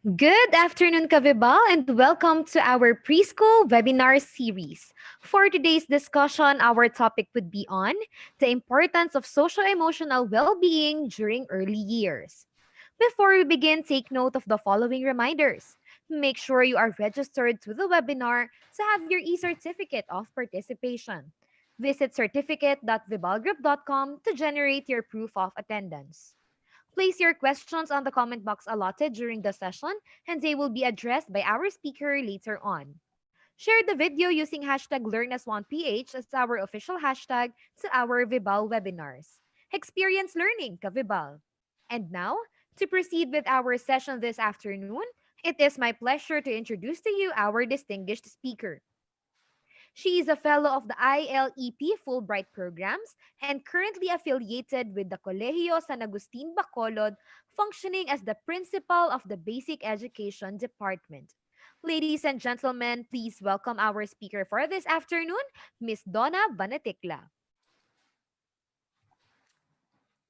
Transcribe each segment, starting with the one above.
Good afternoon, Vibal, and welcome to our preschool webinar series. For today's discussion, our topic would be on the importance of socio-emotional well-being during early years. Before we begin, take note of the following reminders. Make sure you are registered to the webinar to have your e-certificate of participation. Visit certificate.vibalgroup.com to generate your proof of attendance. Place your questions on the comment box allotted during the session, and they will be addressed by our speaker later on. Share the video using hashtag LearnAs1PH as our official hashtag to our Vibal webinars. Experience learning, Vibal. And now, to proceed with our session this afternoon, it is my pleasure to introduce to you our distinguished speaker. She is a fellow of the ILEP Fulbright programs and currently affiliated with the Colegio San Agustin Bacolod, functioning as the principal of the Basic Education Department. Ladies and gentlemen, please welcome our speaker for this afternoon, Miss Donna Banatikla.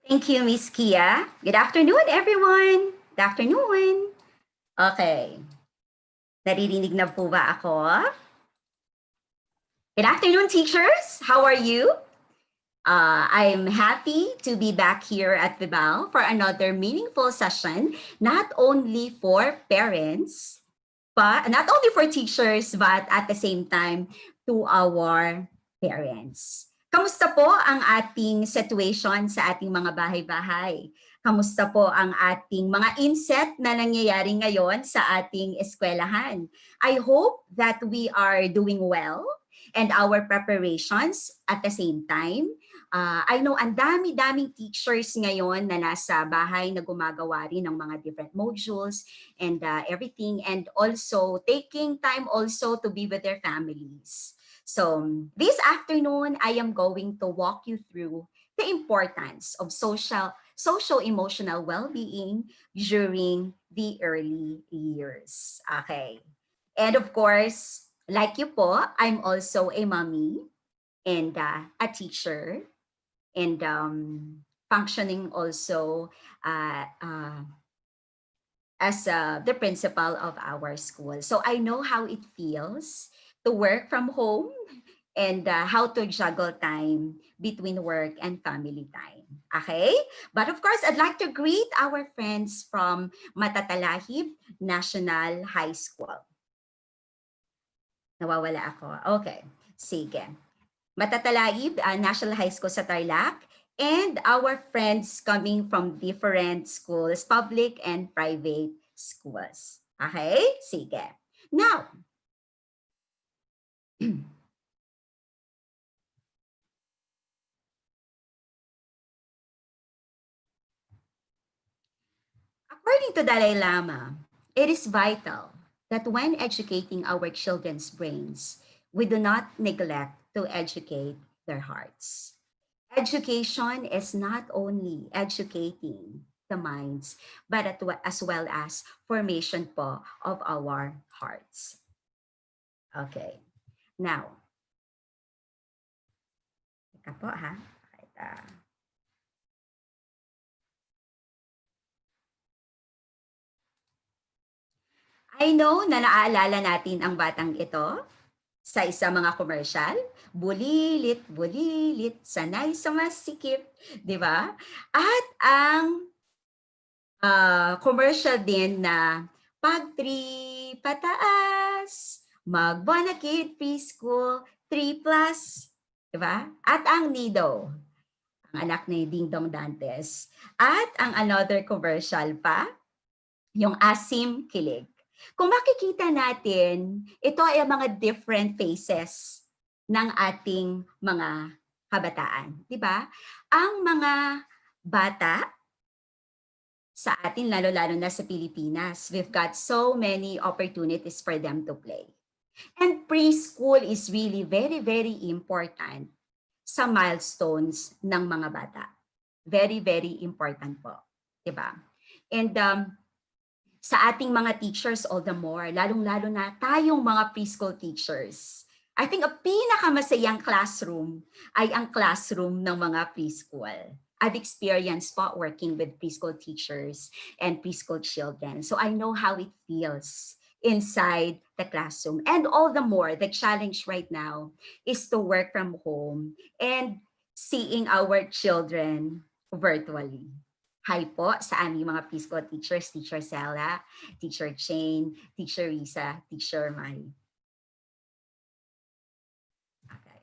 Thank you, Miss Kia. Good afternoon, everyone. Good afternoon. Okay. Naririnig na po ba ako? Good afternoon, teachers. How are you? I'm happy to be back here at Vibal for another meaningful session, not only for parents, but not only for teachers, but at the same time to our parents. Kamusta po ang ating situation sa ating mga bahay-bahay? Kamusta po ang ating mga inset na nangyayari ngayon sa ating eskwelahan? I hope that we are doing well and our preparations at the same time. I know ang dami-daming teachers ngayon na nasa bahay na gumagawa rin ng mga different modules and everything, and also taking time also to be with their families. So this afternoon, I am going to walk you through the importance of socio-emotional well-being during the early years. Okay. And of course, like you po, I'm also a mommy and a teacher and functioning also as the principal of our school. So I know how it feels to work from home and how to juggle time between work and family time. Okay? But of course, I'd like to greet our friends from Matatalahib National High School. Nawawala ako. Okay. Sige. Matatalahib National High School sa Tarlac, and our friends coming from different schools, public and private schools. Okay? Sige. Now, according to Dalai Lama, it is vital that when educating our children's brains, we do not neglect to educate their hearts. Education is not only educating the minds, but as well as formation po of our hearts. Okay. Now, ika po ha. I know na naaalala natin ang batang ito sa isang mga commercial. Bulilit, bulilit, sanay sa masikip. Di ba? At ang commercial din na pag 3 pataas, mag-Bonakid Preschool, 3 plus. Di ba? At ang Nido, ang anak ni Ding Dong Dantes. At ang another commercial pa, yung Asim Kilig. Kung makikita natin, ito ay mga different phases ng ating mga kabataan. Di ba? Ang mga bata sa atin, lalo-lalo na sa Pilipinas, we've got so many opportunities for them to play. And preschool is really very, very important sa milestones ng mga bata. Very, very important po. Di ba? And sa ating mga teachers all the more, lalong-lalo na tayong mga preschool teachers. I think ang pinakamasayang classroom ay ang classroom ng mga preschool. I've experienced spot working with preschool teachers and preschool children. So I know how it feels inside the classroom. And all the more, the challenge right now is to work from home and seeing our children virtually. Hi po sa aming mga preschool teachers, Teacher Sella, Teacher Jane, Teacher Risa, Teacher Mai. Okay.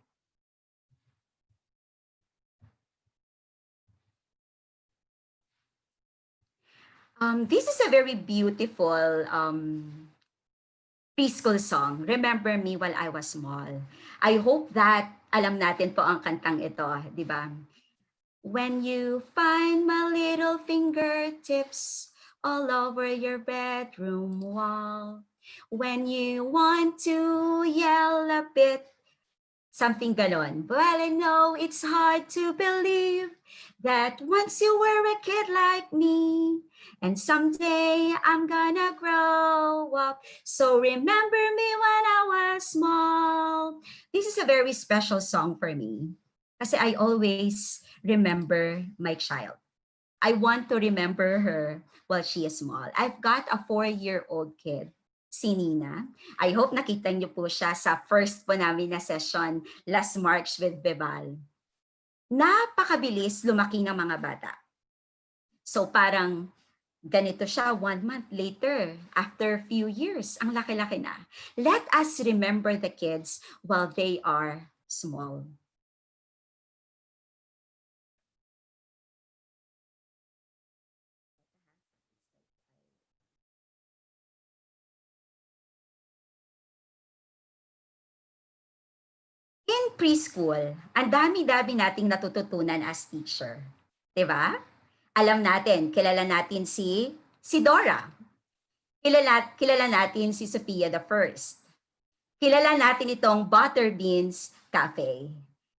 This is a very beautiful preschool song, Remember Me While I Was Small. I hope that alam natin po ang kantang ito, di ba? When you find my little fingertips all over your bedroom wall, when you want to yell a bit, something ganon. Well, I know it's hard to believe that once you were a kid like me, and someday I'm gonna grow up. So remember me when I was small. This is a very special song for me. Kasi I always remember my child. I want to remember her while she is small. I've got a 4-year-old kid, si Nina. I hope nakita niyo po siya sa first po namin na session last March with Vibal. Napakabilis lumaki ng mga bata. So parang ganito siya 1 month later, after a few years, ang laki-laki na. Let us remember the kids while they are small. In preschool, ang dami-dami nating natututunan as teacher. 'Di ba? Alam natin, kilala natin si Dora. Kilala natin si Sophia the First. Kilala natin itong Butterbeans Cafe.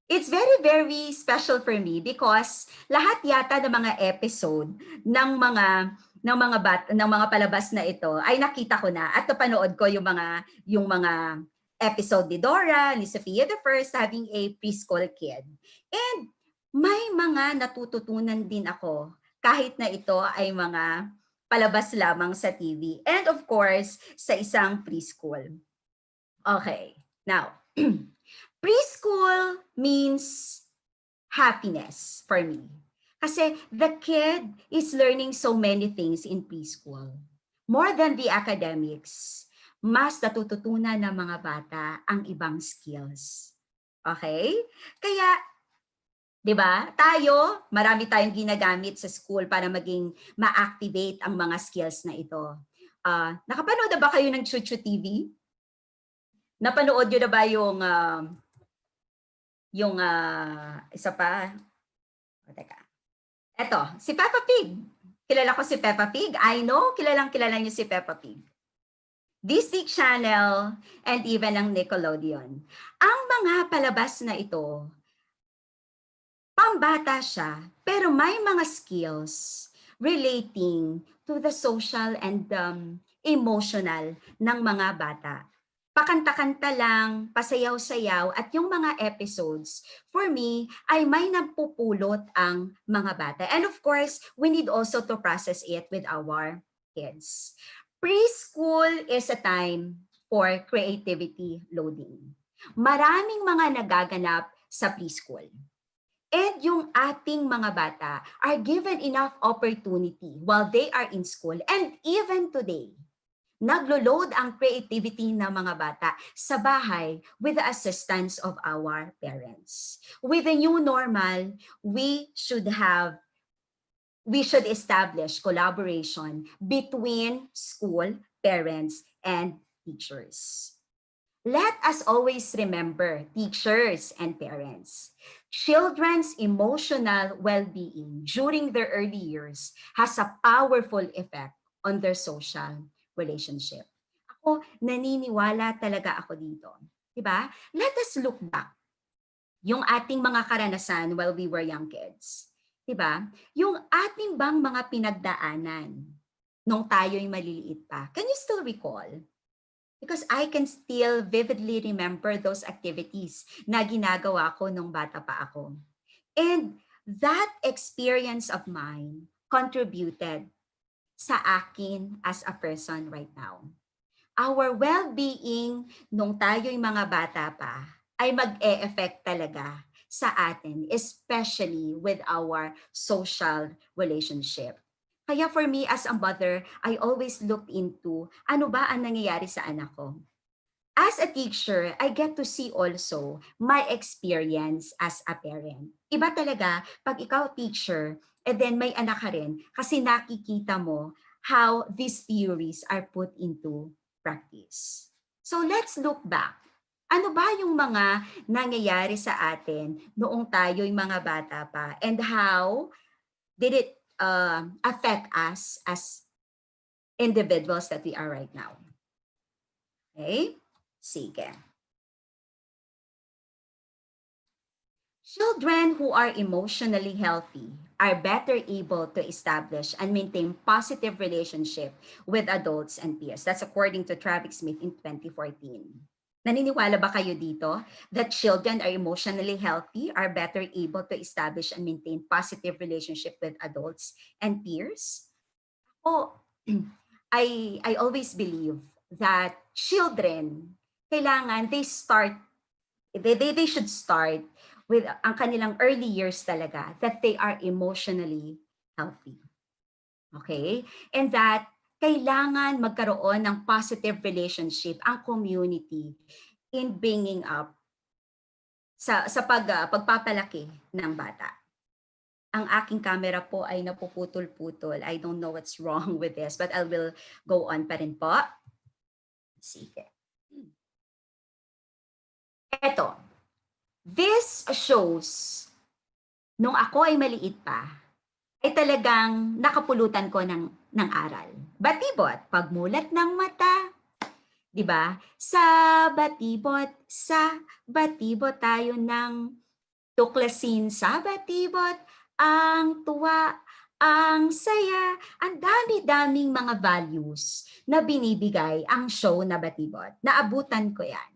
It's very, very special for me because lahat yata ng mga episode ng mga palabas na ito ay nakita ko na at napanood ko yung mga episode ni Dora, ni Sophia the First having a preschool kid. And may mga natututunan din ako kahit na ito ay mga palabas lamang sa TV. And of course, sa isang preschool. Okay. Now, preschool means happiness for me. Kasi the kid is learning so many things in preschool. More than the academics, mas natututunan ng mga bata ang ibang skills. Okay? Kaya, di ba, marami tayong ginagamit sa school para maging ma-activate ang mga skills na ito. Nakapanood na ba kayo ng Chuchu TV? Napanood nyo na ba yung isa pa? Teka. Eto, si Peppa Pig. Kilala ko si Peppa Pig. I know, kilala niyo si Peppa Pig. Disney Channel and even ang Nickelodeon. Ang mga palabas na ito, pambata siya, pero may mga skills relating to the social and emotional ng mga bata. Pakanta-kanta lang, pasayaw-sayaw, at yung mga episodes, for me, ay may nagpupulot ang mga bata. And of course, we need also to process it with our kids. Preschool is a time for creativity loading. Maraming mga nagaganap sa preschool. And yung ating mga bata are given enough opportunity while they are in school and even today. Naglo-load ang creativity ng mga bata sa bahay with the assistance of our parents. With the new normal, we should establish collaboration between school, parents, and teachers. Let us always remember, teachers and parents, children's emotional well-being during their early years has a powerful effect on their social relationship. Ako, naniniwala talaga ako dito. Diba? Let us look back. Yung ating mga karanasan while we were young kids. Diba? Yung ating bang mga pinagdaanan nung tayo'y maliliit pa. Can you still recall? Because I can still vividly remember those activities na ginagawa ko nung bata pa ako. And that experience of mine contributed sa akin as a person right now. Our well-being nung tayo'y mga bata pa ay mag-e-effect talaga sa atin, especially with our social relationship. Kaya for me as a mother, I always looked into ano ba ang nangyayari sa anak ko. As a teacher, I get to see also my experience as a parent. Iba talaga pag ikaw teacher, and then may anak ka rin kasi nakikita mo how these theories are put into practice. So let's look back. Ano ba yung mga nangyayari sa atin noong tayo'y mga bata pa, and how did it affect us as individuals that we are right now? Okay? Sige. Children who are emotionally healthy are better able to establish and maintain positive relationship with adults and peers. That's according to Travis Smith in 2014. Naniniwala ba kayo dito that children are emotionally healthy, are better able to establish and maintain positive relationship with adults and peers? Oh, I always believe that children, kailangan they should start with ang kanilang early years talaga, that they are emotionally healthy. Okay? And that kailangan magkaroon ng positive relationship ang community in bringing up sa pagpapalaki ng bata. Ang aking camera po ay napuputol-putol. I don't know what's wrong with this, but I will go on pa rin po. Sige. Eto, this shows, nung ako ay maliit pa, ay talagang nakapulutan ko ng aral. Batibot, pagmulat ng mata, di ba? Sa batibot tayo ng tuklasin sa batibot, ang tuwa, ang saya, ang dami-daming mga values na binibigay ang show na Batibot. Naabutan ko yan.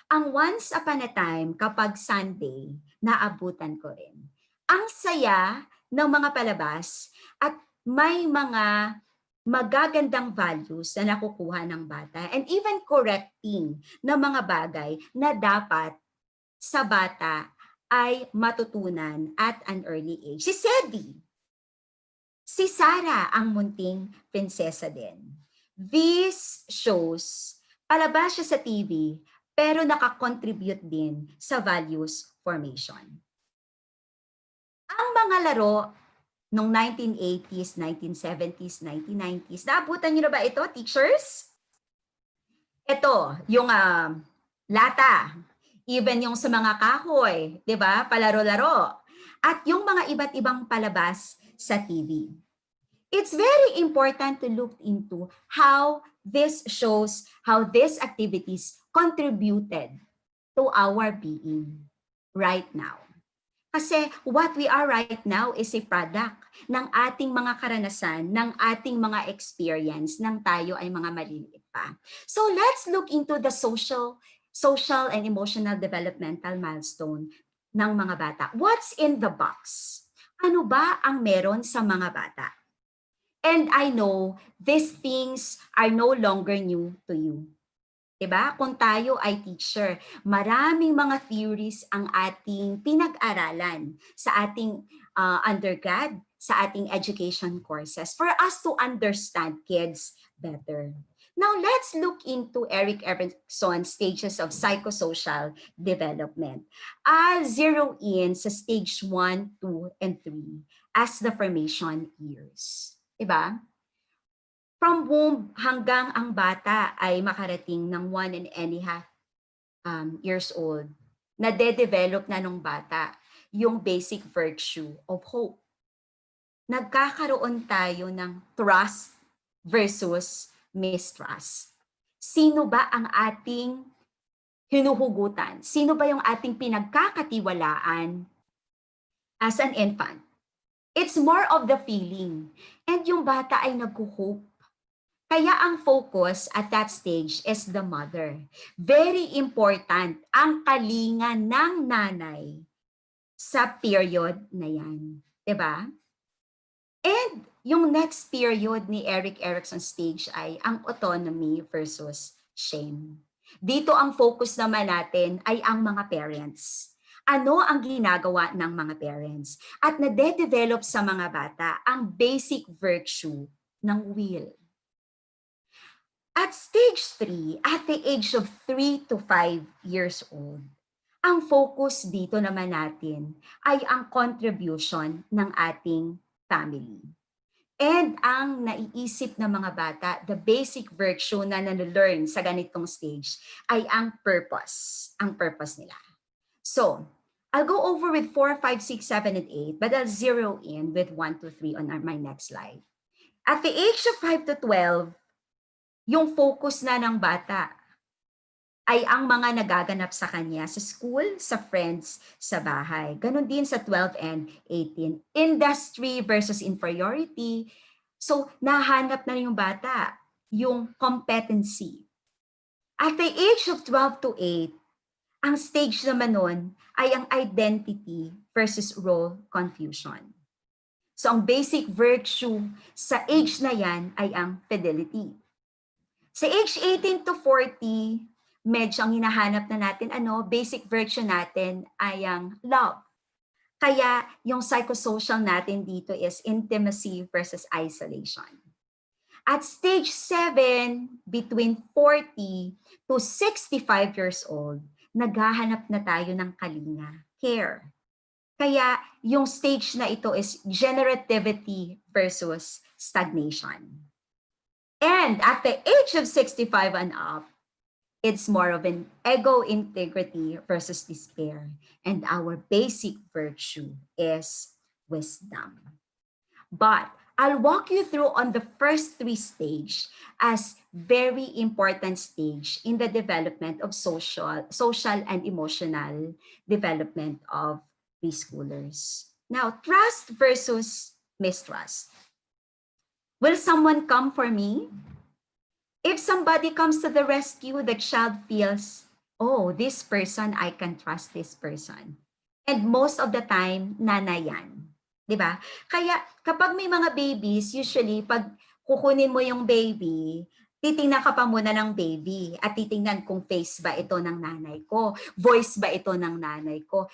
Ang once upon a time, kapag Sunday, naabutan ko rin. Ang saya ng mga palabas at may mga magagandang values na nakukuha ng bata, and even correcting ng mga bagay na dapat sa bata ay matutunan at an early age. Si Sedi, si Sarah ang munting prinsesa din. These shows, palabas siya sa TV, pero nakakontribute din sa values formation. Ang mga laro noong 1980s, 1970s, 1990s, naabutan niyo na ba ito, teachers? Ito, yung lata, even yung sa mga kahoy, 'di ba? Palaro-laro. At yung mga iba't ibang palabas sa TV. It's very important to look into how this shows, how these activities contributed to our being right now. Kasi what we are right now is a product ng ating mga karanasan, ng ating mga experience nang tayo ay mga maliliit pa. So let's look into the social and emotional developmental milestone ng mga bata. What's in the box? Ano ba ang meron sa mga bata? And I know these things are no longer new to you. Diba? Kung tayo ay teacher, maraming mga theories ang ating pinag-aralan sa ating undergrad, sa ating education courses for us to understand kids better. Now, let's look into Eric Erickson's stages of psychosocial development. I'll zero in sa stage 1, 2, and 3 as the formation years. Diba? From womb hanggang ang bata ay makarating ng 1.5 years old, nade-develop na nung bata yung basic virtue of hope. Nagkakaroon tayo ng trust versus mistrust. Sino ba ang ating hinuhugutan? Sino ba yung ating pinagkakatiwalaan as an infant? It's more of the feeling. And yung bata ay nag-hope. Kaya ang focus at that stage is the mother. Very important ang kalinga ng nanay sa period na yan. 'Di ba? And yung next period ni Erik Erikson stage ay ang autonomy versus shame. Dito ang focus naman natin ay ang mga parents. Ano ang ginagawa ng mga parents? At nade-develop sa mga bata ang basic virtue ng will. At stage 3, at the age of 3 to 5 years old, ang focus dito naman natin ay ang contribution ng ating family. And ang naiisip ng mga bata, the basic virtue na nalearn sa ganitong stage ay ang purpose. Ang purpose nila. So, I'll go over with 4, 5, 6, 7, and 8, but I'll zero in with 1, 2, 3 on my next slide. At the age of 5 to 12, yung focus na ng bata ay ang mga nagaganap sa kanya sa school, sa friends, sa bahay. Ganon din sa 12 and 18. Industry versus inferiority. So, nahanap na yung bata yung competency. At the age of 12 to 8, ang stage naman nun ay ang identity versus role confusion. So, ang basic virtue sa age na yan ay ang fidelity. Sa age 18 to 40, medyo ang hinahanap na natin, basic virtue natin ay ang love. Kaya yung psychosocial natin dito is intimacy versus isolation. At stage 7, between 40 to 65 years old, naghahanap na tayo ng kalinga, care. Kaya yung stage na ito is generativity versus stagnation. And at the age of 65 and up, it's more of an ego integrity versus despair. And our basic virtue is wisdom. But I'll walk you through on the first 3 stage as very important stage in the development of social and emotional development of preschoolers. Now, trust versus mistrust. Will someone come for me? If somebody comes to the rescue, the child feels, oh, this person, I can trust this person. And most of the time, nanay yan. Diba? Kaya kapag may mga babies, usually pag kukunin mo yung baby, titingnan ka pa muna ng baby at titingnan kung face ba ito ng nanay ko, voice ba ito ng nanay ko.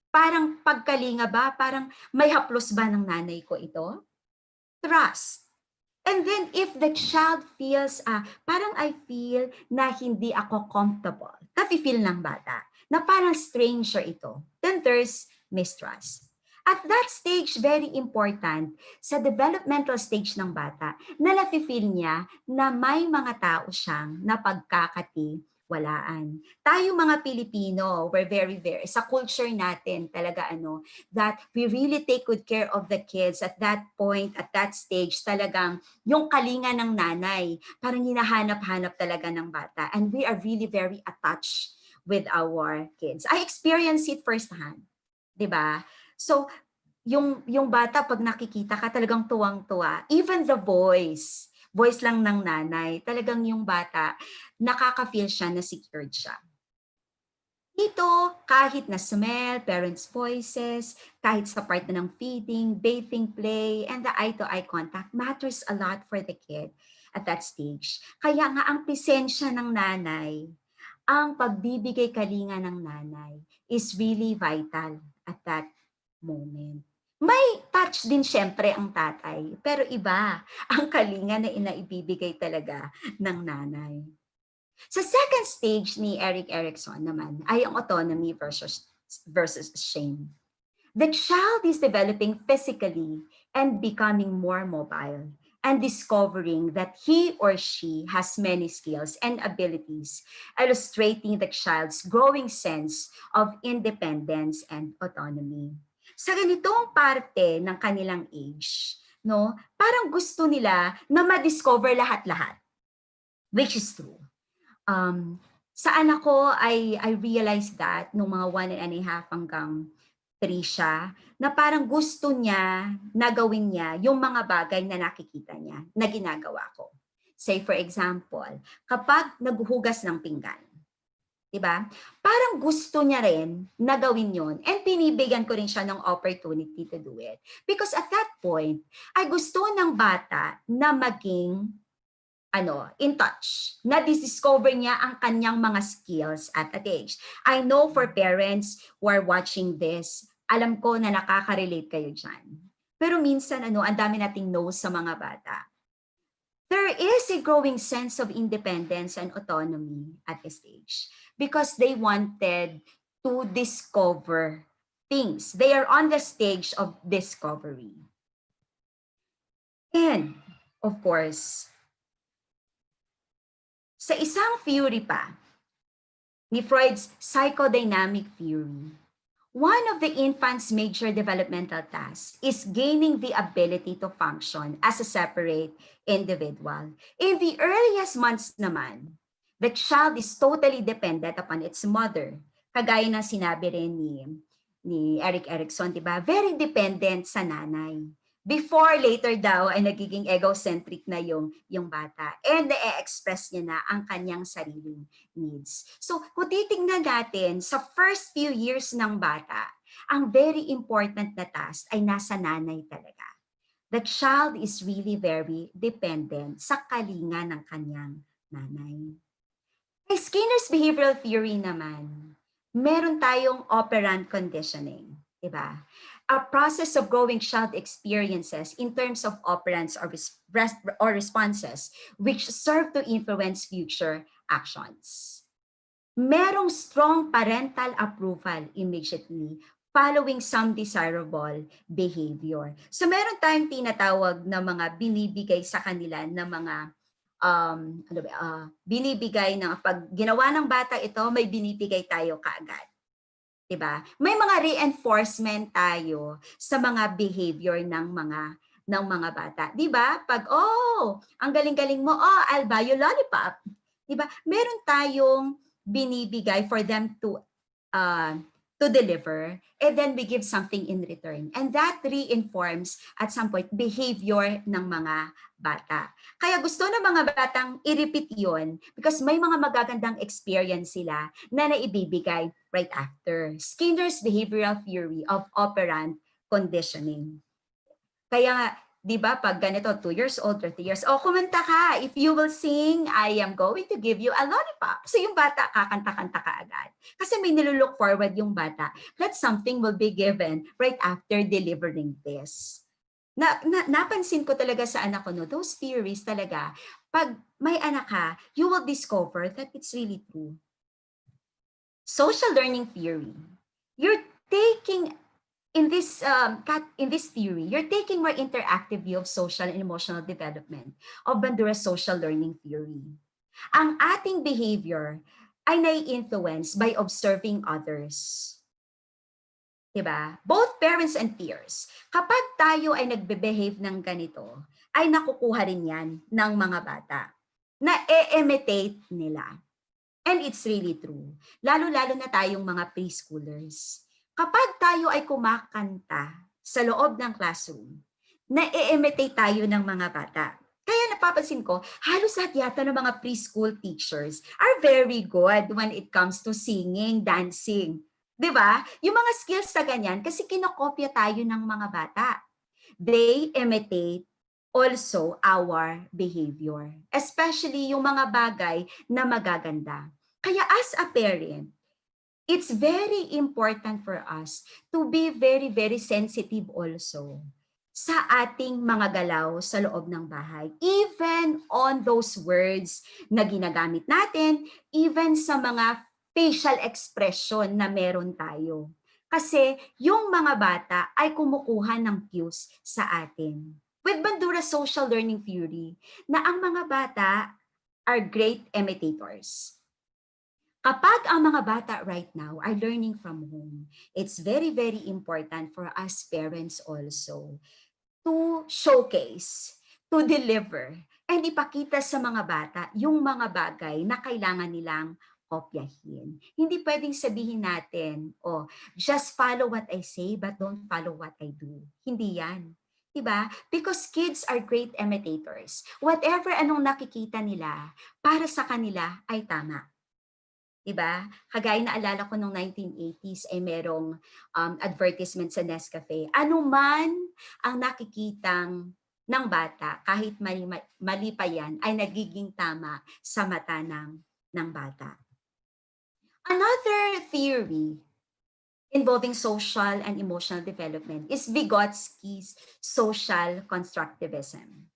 Parang pagkalinga ba, parang may haplos ba ng nanay ko ito? Trust. And then if the child feels, parang I feel na hindi ako comfortable, nafe-feel ng bata, na parang stranger ito, then there's mistrust. At that stage, very important, sa developmental stage ng bata, na nafe-feel niya na may mga tao siyang napagkakatiwalaan. Tayo mga Pilipino, we're very, sa culture natin talaga that we really take good care of the kids at that point, at that stage, talagang yung kalinga ng nanay, parang hinahanap-hanap talaga ng bata. And we are really very attached with our kids. I experienced it firsthand. 'Di ba? So, yung bata pag nakikita ka talagang tuwang-tuwa. Even the voice lang ng nanay, talagang yung bata nakaka-feel siya na secured siya. Dito, kahit na smell, parents' voices, kahit sa part na ng feeding, bathing, play, and the eye-to-eye contact matters a lot for the kid at that stage. Kaya nga ang presensya ng nanay, ang pagbibigay kalinga ng nanay is really vital at that moment. May touch din syempre ang tatay, pero iba ang kalinga na inaibibigay talaga ng nanay. Sa second stage ni Erik Erikson naman ay ang autonomy versus shame. The child is developing physically and becoming more mobile and discovering that he or she has many skills and abilities, illustrating the child's growing sense of independence and autonomy. Sa ganitong parte ng kanilang age, parang gusto nila na ma-discover lahat-lahat, which is true. Sa anak ko, I realized that nung mga 1.5 hanggang 3 siya, na parang gusto niya na gawin niya yung mga bagay na nakikita niya na ginagawa ko. Say for example, kapag naghuhugas ng pinggan, 'Di ba? Parang gusto niya rin na gawin yon and binibigyan ko rin siya ng opportunity to do it. Because at that point, ay gusto ng bata na maging in touch, na discover niya ang kanyang mga skills at that age. I know for parents who are watching this, alam ko na nakaka-relate kayo dyan. Pero minsan, ang dami nating no sa mga bata. There is a growing sense of independence and autonomy at this stage because they wanted to discover things. They are on the stage of discovery. And, of course, sa isang theory pa, ni Freud's psychodynamic theory, one of the infant's major developmental tasks is gaining the ability to function as a separate individual. In the earliest months naman, the child is totally dependent upon its mother. Kagaya ng sinabi rin ni Eric Erikson, di ba? Very dependent sa nanay. Before, later daw, ay nagiging egocentric na yung bata. And na-express niya na ang kanyang sariling needs. So, kung titignan natin, sa first few years ng bata, ang very important na task ay nasa nanay talaga. The child is really very dependent sa kalinga ng kanyang nanay. Kay Skinner's behavioral theory naman, meron tayong operant conditioning, di ba? A process of growing child experiences in terms of operands or responses which serve to influence future actions. Merong strong parental approval immediately following some desirable behavior. So meron tayong tinatawag na mga binibigay sa kanila na mga binibigay na pag ginawa ng bata ito, may binibigay tayo kaagad. Diba? May mga reinforcement tayo sa mga behavior ng mga bata. 'Di ba? Pag ang galing-galing mo, I'll buy you lollipop. 'Di ba? Meron tayong binibigay for them to deliver, and then we give something in return. And that reinforms at some point behavior ng mga bata. Kaya gusto ng mga batang i-repeat yun because may mga magagandang experience sila na naibibigay right after. Skinner's behavioral theory of operant conditioning. Kaya, di ba, pag ganito, 2 years old or 3 years, kumanta ka. If you will sing, I am going to give you a lollipop. So yung bata, kakanta-kanta ka agad. Kasi may nilulook forward yung bata that something will be given right after delivering this. Napansin ko talaga sa anak ko, those theories talaga, pag may anak ka, you will discover that it's really true. Social learning theory. You're taking in this theory, you're taking more interactive view of social and emotional development of Bandura's social learning theory. Ang ating behavior ay nai-influence by observing others. Diba? Both parents and peers. Kapag tayo ay nagbe-behave ng ganito, ay nakukuha rin yan ng mga bata na imitate nila. And it's really true. Lalo-lalo na tayong mga preschoolers. Kapag tayo ay kumakanta sa loob ng classroom, na-imitate tayo ng mga bata. Kaya napapansin ko, halos lahat yata ng mga preschool teachers are very good when it comes to singing, dancing. 'Di ba? Yung mga skills na ganyan, kasi kinokopya tayo ng mga bata. They imitate also our behavior, especially yung mga bagay na magaganda. Kaya as a parent, it's very important for us to be very, very sensitive also sa ating mga galaw sa loob ng bahay. Even on those words na ginagamit natin, even sa mga facial expression na meron tayo. Kasi yung mga bata ay kumukuha ng cues sa atin. With Bandura's social learning theory, na ang mga bata are great imitators. Kapag ang mga bata right now are learning from home, it's very, very important for us parents also to showcase, to deliver, and ipakita sa mga bata yung mga bagay na kailangan nilang kopyahin. Hindi pwedeng sabihin natin, just follow what I say but don't follow what I do. Hindi yan. Diba? Because kids are great imitators. Whatever anong nakikita nila, para sa kanila ay tama. Diba? Kagaya na alala ko nung 1980s ay merong advertisement sa Nescafe. Ano man ang nakikitang ng bata, kahit mali pa yan, ay nagiging tama sa mata ng bata. Another theory involving social and emotional development is Vygotsky's social constructivism.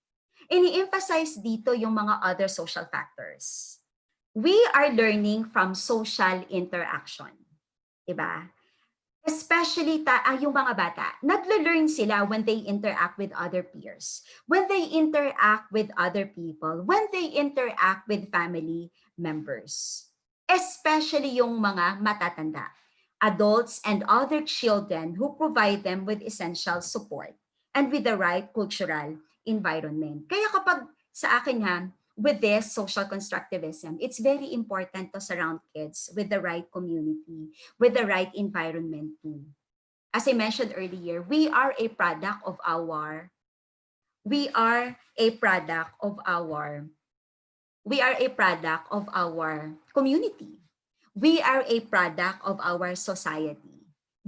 Ini-emphasize dito yung mga other social factors. We are learning from social interaction. Diba? Especially yung mga bata, nagle-learn sila when they interact with other peers, when they interact with other people, when they interact with family members. Especially yung mga matatanda, adults and other children who provide them with essential support and with the right cultural environment. Kaya kapag sa akin ha, with this social constructivism, it's very important to surround kids with the right community, with the right environment too. As I mentioned earlier, we are a product of our we are a product of our we are a product of our community. We are a product of our society.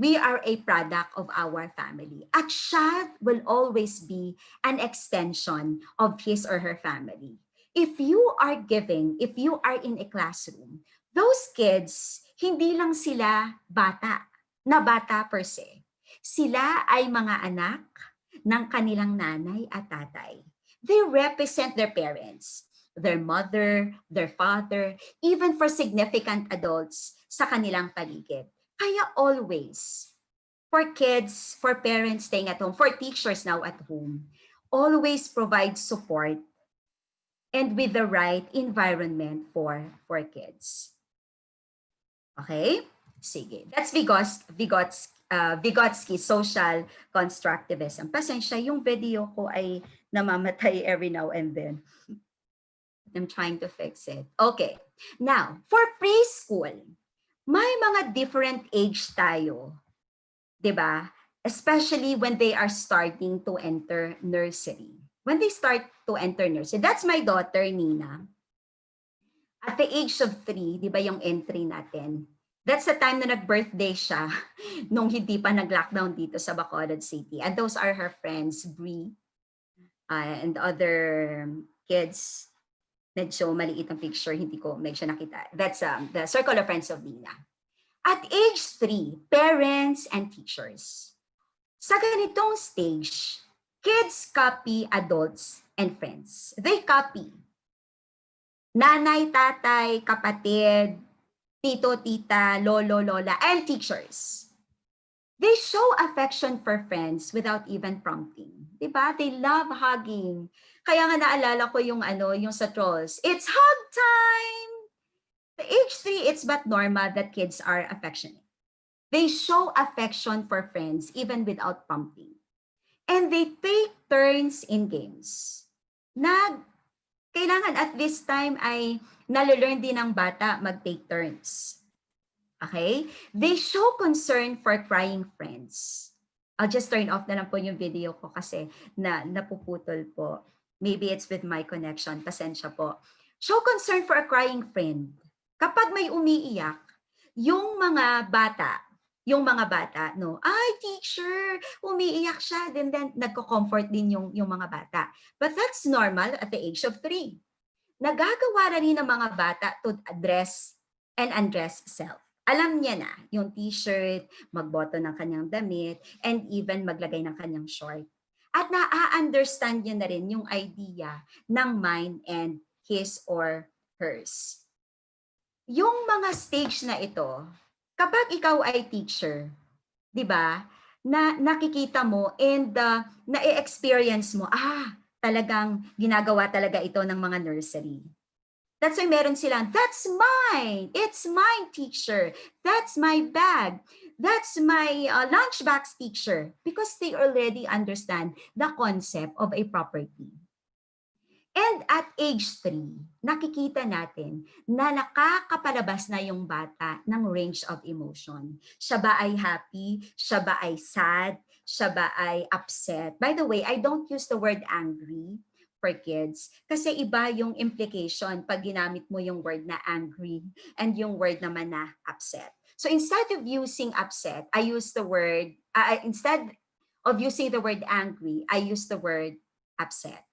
We are a product of our family. A child will always be an extension of his or her family. If you are giving, if you are in a classroom, those kids, hindi lang sila bata per se. Sila ay mga anak ng kanilang nanay at tatay. They represent their parents, their mother, their father, even for significant adults sa kanilang paligid. Kaya always, for kids, for parents staying at home, for teachers now at home, always provide support and with the right environment for kids. Okay? Sige. That's Vygotsky's social constructivism. Pasensya, yung video ko ay namamatay every now and then. I'm trying to fix it. Okay. Now, for preschool, may mga different age tayo. 'Di ba? Especially when they are starting to enter nursery. When they start to enter nursery. That's my daughter, Nina. At the age of 3, 'di ba yung entry natin? That's the time na nag-birthday siya nung hindi pa nag-lockdown dito sa Bacolod City. And those are her friends, Bree, and other kids. Medyo maliit ang picture, hindi ko medyo nakita. That's the circle of friends of Nina. At age 3, parents and teachers. Sa ganitong stage, kids copy adults and friends. They copy nanay, tatay, kapatid, tito, tita, lolo, lola, and teachers. They show affection for friends without even prompting. Diba? They love hugging. Kaya nga naalala ko yung yung sa trolls. It's hug time! At age 3, it's but normal that kids are affectionate. They show affection for friends even without prompting. And they take turns in games. Kailangan at this time ay nalelearn din ng bata mag-take turns. Okay? They show concern for crying friends. I'll just turn off na lang po yung video ko kasi napuputol po. Maybe it's with my connection. Pasensya po. Show concern for a crying friend. Kapag may umiiyak, yung mga bata, no, ay, teacher, umiiyak siya. Then nagko-comfort din yung mga bata. But that's normal at the age of 3. Nagagawa na rin ng mga bata to address and undress self. Alam niya na yung t-shirt, magboto ng kanyang damit, and even maglagay ng kanyang short. At na-understand niya na rin yung idea ng mine and his or hers. Yung mga stage na ito, kapag ikaw ay teacher, di ba, na nakikita mo and na-experience mo, talagang ginagawa talaga ito ng mga nursery. That's why meron silang, that's mine. It's mine, teacher. That's my bag. That's my lunchbox, teacher. Because they already understand the concept of a property. And at age 3, nakikita natin na nakakapalabas na yung bata ng range of emotion. Siya ba ay happy? Siya ba ay sad? Siya ba ay upset? By the way, I don't use the word angry for kids. Kasi iba yung implication pag ginamit mo yung word na angry and yung word naman na upset. So instead of using upset, I use the word, instead of using the word angry, I use the word upset.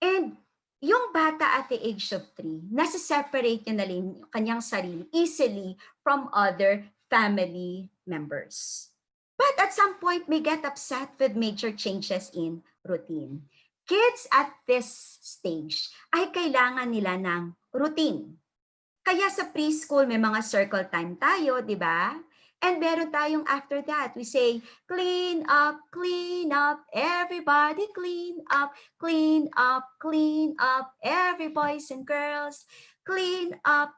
And yung bata at the age of 3, nasa-separate niya na rin yung kanyang sarili easily from other family members. But at some point, may get upset with major changes in routine. Kids at this stage ay kailangan nila ng routine. Kaya sa preschool, may mga circle time tayo, di ba? And meron tayong after that, we say, clean up, everybody clean up, every boys and girls, clean up,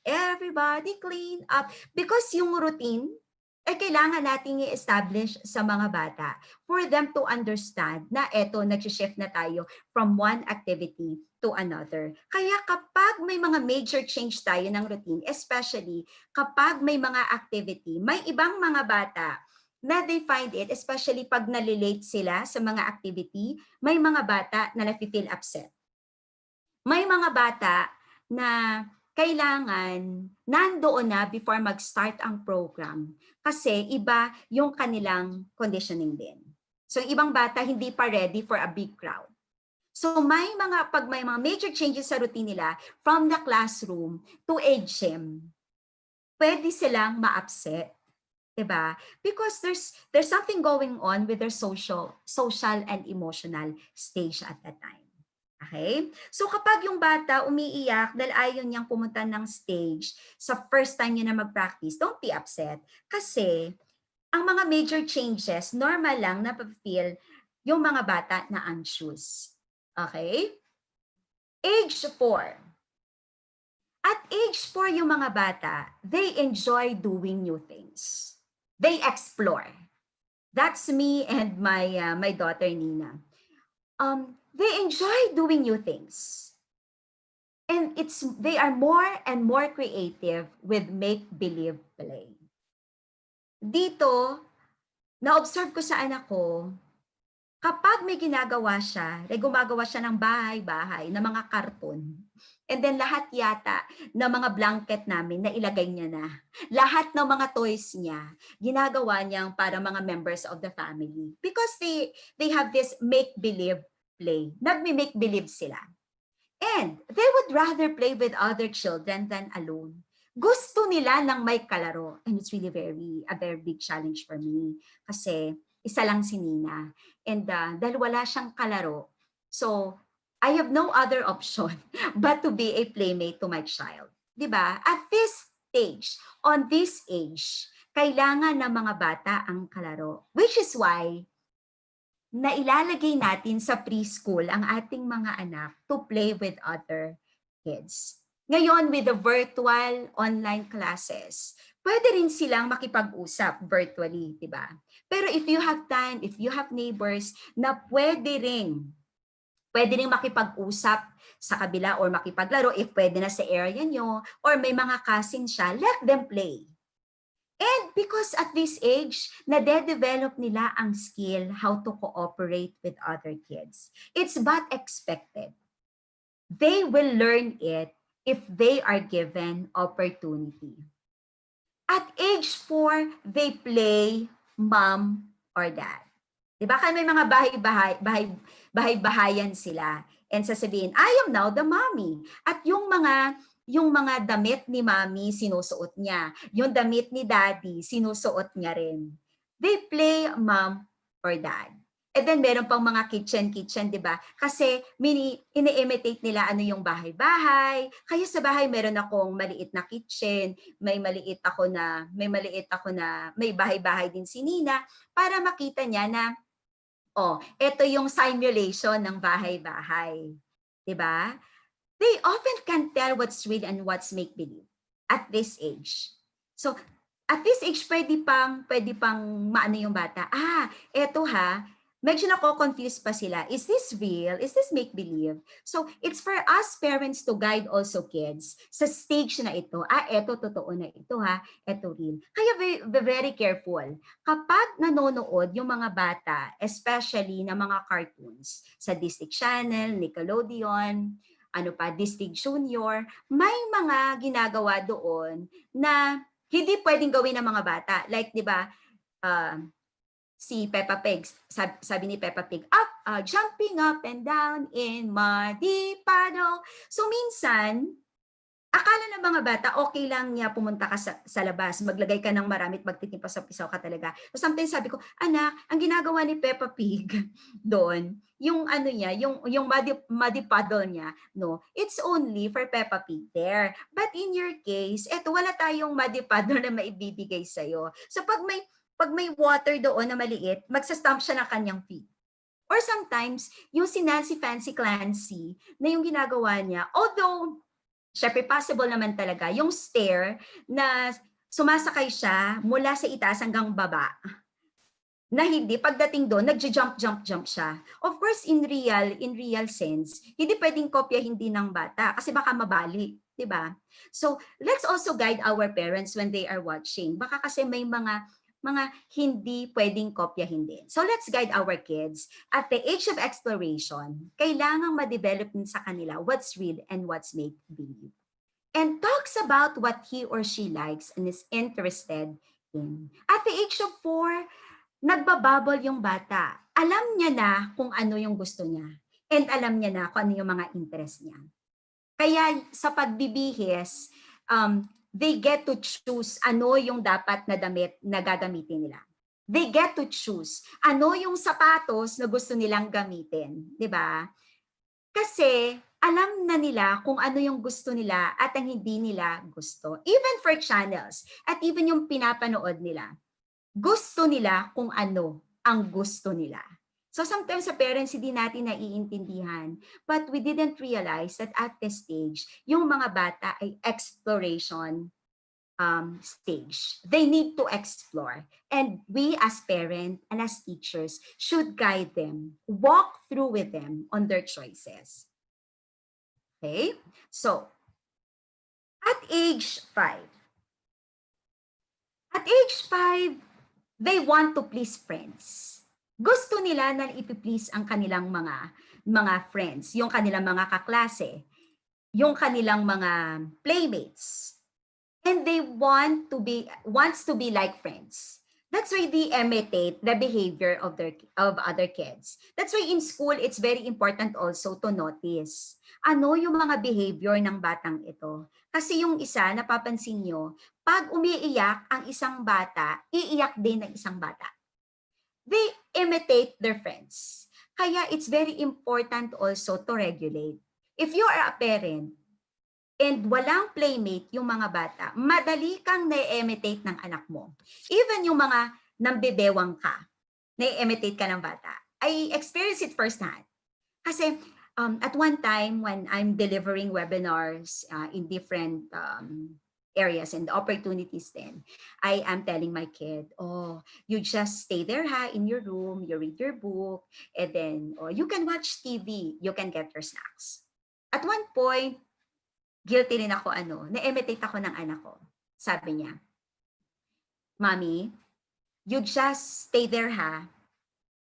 everybody clean up. Because yung routine, kailangan nating i-establish sa mga bata for them to understand na eto, nag-shift na tayo from one activity to another. Kaya kapag may mga major change tayo ng routine, especially kapag may mga activity, may ibang mga bata na they find it, especially pag nalilate sila sa mga activity, may mga bata na nafe-feel upset. May mga bata na kailangan nandoon na before mag-start ang program kasi iba yung kanilang conditioning din. So ibang bata hindi pa ready for a big crowd. So pag may mga major changes sa routine nila from the classroom to a gym, pwede silang ma-upset, 'di ba? Because there's something going on with their social and emotional stage at that time. Okay? So kapag yung bata umiiyak dahil ayaw niyang pumunta ng stage sa first time niya na mag-practice, don't be upset. Kasi ang mga major changes, normal lang na feel yung mga bata na anxious. Okay? Age 4. At age 4 yung mga bata, they enjoy doing new things. They explore. That's me and my daughter Nina. They enjoy doing new things. And they are more and more creative with make-believe play. Dito, na-observe ko sa anak ko, kapag may ginagawa siya, gumagawa siya ng bahay-bahay, ng mga karton, and then lahat yata ng mga blanket namin na ilagay niya na. Lahat ng mga toys niya, ginagawa niyang para mga members of the family. Because they have this make-believe play. Nagme-make-believe sila. And they would rather play with other children than alone. Gusto nila ng may kalaro. And it's really a very big challenge for me. Kasi isa lang si Nina. And dahil wala siyang kalaro, so I have no other option but to be a playmate to my child. Diba? At this stage, on this age, kailangan ng mga bata ang kalaro. Which is why na ilalagay natin sa preschool ang ating mga anak to play with other kids. Ngayon, with the virtual online classes, pwede rin silang makipag-usap virtually, di ba? Pero if you have time, if you have neighbors na pwede rin makipag-usap sa kabila or makipaglaro, if pwede na sa area nyo, or may mga cousin siya, let them play. And because at this age, nade-develop nila ang skill how to cooperate with other kids. It's but expected. They will learn it if they are given opportunity. At age 4, they play mom or dad. Diba? Kaya may mga bahay-bahayan sila. And sasabihin, I am now the mommy. At yung mga damit ni mommy, sinusuot niya. Yung damit ni daddy, sinusuot niya rin. They play mom or dad. And then meron pang mga kitchen, di ba? Kasi ini-imitate nila ano yung bahay-bahay. Kaya sa bahay meron akong maliit na kitchen, may bahay-bahay din si Nina para makita niya na ito yung simulation ng bahay-bahay. 'Di ba? They often can't tell what's real and what's make-believe at this age. So, at this age, pwede pang maano yung bata. Eto medyo nako-confuse pa sila. Is this real? Is this make-believe? So, it's for us parents to guide also kids sa stage na ito. Eto, totoo na ito ha. Eto real. Kaya be very careful. Kapag nanonood yung mga bata, especially na mga cartoons sa Disney Channel, Nickelodeon, ano pa, Disney Junior, may mga ginagawa doon na hindi pwedeng gawin ng mga bata. Like, di ba, si Peppa Pig, sabi ni Peppa Pig, jumping up and down in muddy puddle. So minsan, akala ng mga bata, okay lang niya pumunta ka sa labas, maglagay ka ng marami at magtitimpa sa pisaw ka talaga. So sometimes sabi ko, anak, ang ginagawa ni Peppa Pig doon, yung ano niya, yung muddy puddle niya, no, it's only for Peppa Pig there. But in your case, eto, wala tayong muddy puddle na maibibigay sa'yo. So pag may water doon na maliit, magsastamp siya ng kanyang feet. Or sometimes, yung si Nancy Fancy Clancy na yung ginagawa niya, although syempre, possible naman talaga yung stair na sumasakay siya mula sa itaas hanggang baba na hindi, pagdating doon, nagja-jump siya. Of course, in real sense, hindi pwedeng kopyahin din ng bata kasi baka mabali, di ba? So, let's also guide our parents when they are watching. Baka kasi may mga hindi pwedeng kopyahin din. So, let's guide our kids. At the age of exploration, kailangang ma-develop din sa kanila what's real and what's make-believe. And talks about what he or she likes and is interested in. At the age of 4, nagbababol yung bata. Alam niya na kung ano yung gusto niya. And alam niya na kung ano yung mga interest niya. Kaya sa pagbibihis, they get to choose ano yung dapat na damit na gagamitin nila. They get to choose ano yung sapatos na gusto nilang gamitin. Di ba? Kasi alam na nila kung ano yung gusto nila at ang hindi nila gusto. Even for channels at even yung pinapanood nila. Gusto nila kung ano ang gusto nila. So sometimes sa parents, hindi natin naiintindihan. But we didn't realize that at this stage, yung mga bata ay exploration stage. They need to explore. And we as parents and as teachers should guide them, walk through with them on their choices. Okay? So, at age 5, they want to please friends. Gusto nila na ipiplease ang kanilang mga friends, yung kanilang mga kaklase, yung kanilang mga playmates. And they wants to be like friends. That's why they imitate the behavior of other kids. That's why in school, it's very important also to notice ano yung mga behavior ng batang ito. Kasi yung isa, napapansin nyo, pag umiiyak ang isang bata, iiyak din ng isang bata. They imitate their friends. Kaya it's very important also to regulate. If you are a parent, and walang playmate yung mga bata, madali kang na-imitate ng anak mo. Even yung mga nambibewang ka, na-imitate ka ng bata. I experienced it firsthand. Kasi at one time when I'm delivering webinars in different areas and opportunities then, I am telling my kid, you just stay there in your room, you read your book, and then you can watch TV, you can get your snacks. At one point, guilty rin ako na-imitate ako ng anak ko. Sabi niya, Mommy, you just stay there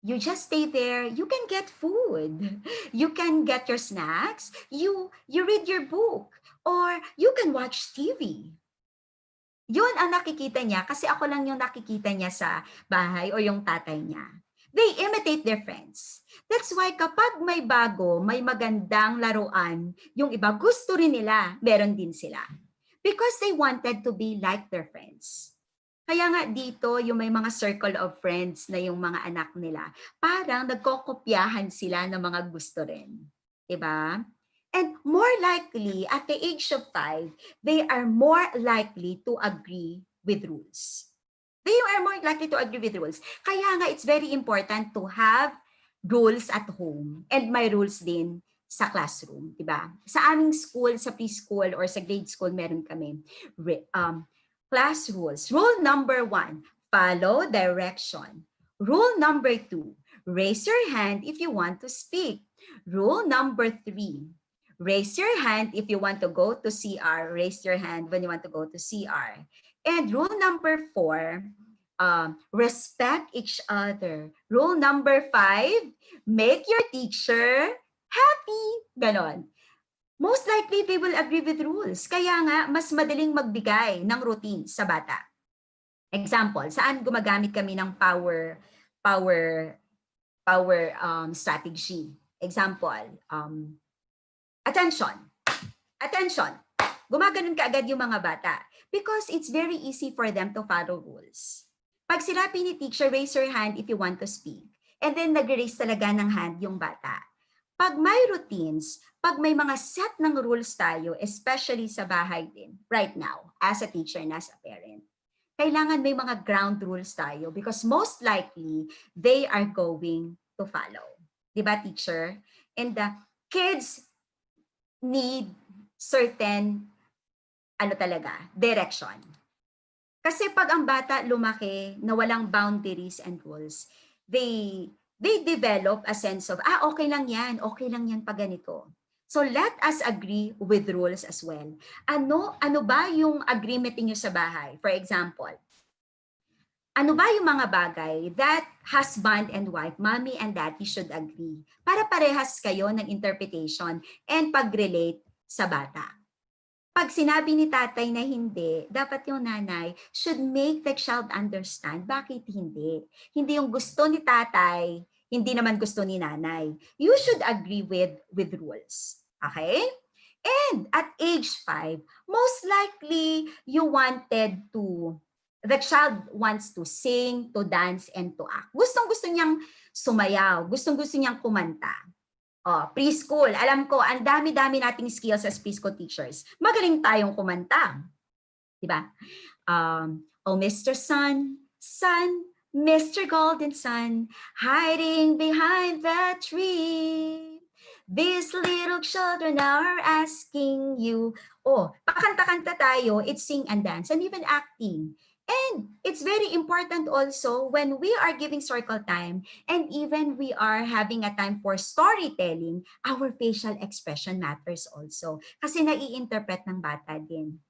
You just stay there, you can get food. You can get your snacks, you read your book, or you can watch TV. Yun ang nakikita niya kasi ako lang yung nakikita niya sa bahay o yung tatay niya. They imitate their friends. That's why kapag may bago, may magandang laruan, yung iba gusto rin nila, meron din sila. Because they wanted to be like their friends. Kaya nga dito, yung may mga circle of friends na yung mga anak nila, parang nagkokopyahan sila ng mga gusto rin. Diba? And more likely, at the age of 5, they are more likely to agree with rules. They are more likely to agree with rules. Kaya nga, it's very important to have rules at home and may rules din sa classroom, diba? Sa aming school, sa preschool or sa grade school, meron kami class rules. Rule number 1, follow direction. Rule number 2, raise your hand if you want to speak. Rule number 3, raise your hand if you want to go to CR. Raise your hand when you want to go to CR. And rule number 4, respect each other. Rule number 5, make your teacher happy. Ganon. Most likely, they will agree with rules. Kaya nga, mas madaling magbigay ng routine sa bata. Example, saan gumagamit kami ng power strategy? Example, attention. Attention. Gumaganon kaagad yung mga bata because it's very easy for them to follow rules. Pag sinabi ni teacher, raise your hand if you want to speak. And then nag-raise talaga ng hand yung bata. Pag may routines, pag may mga set ng rules tayo, especially sa bahay din, right now, as a teacher and as a parent, kailangan may mga ground rules tayo because most likely, they are going to follow. Diba, teacher? And the kids need certain direction. Kasi pag ang bata lumaki na walang boundaries and rules, they develop a sense of, okay lang yan pag ganito. So let us agree with rules as well. Ano ba yung agreement niyo sa bahay? For example, ano ba yung mga bagay that husband and wife, mommy and daddy should agree para parehas kayo ng interpretation and pag-relate sa bata? Pag sinabi ni tatay na hindi, dapat yung nanay should make the child understand bakit hindi. Hindi yung gusto ni tatay, hindi naman gusto ni nanay. You should agree with rules. Okay? And at age 5, most likely the child wants to sing, to dance, and to act. Gustong-gusto niyang sumayaw, gustong-gusto niyang kumanta. Preschool, alam ko, ang dami-dami nating skills as preschool teachers. Magaling tayong kumanta. Diba? Oh, Mr. Sun, Sun, Mr. Golden Sun, hiding behind the tree. These little children are asking you. Pakanta-kanta tayo, it's sing and dance, and even acting. And it's very important also when we are giving circle time and even we are having a time for storytelling, our facial expression matters also. Kasi nai-interpret ng bata din.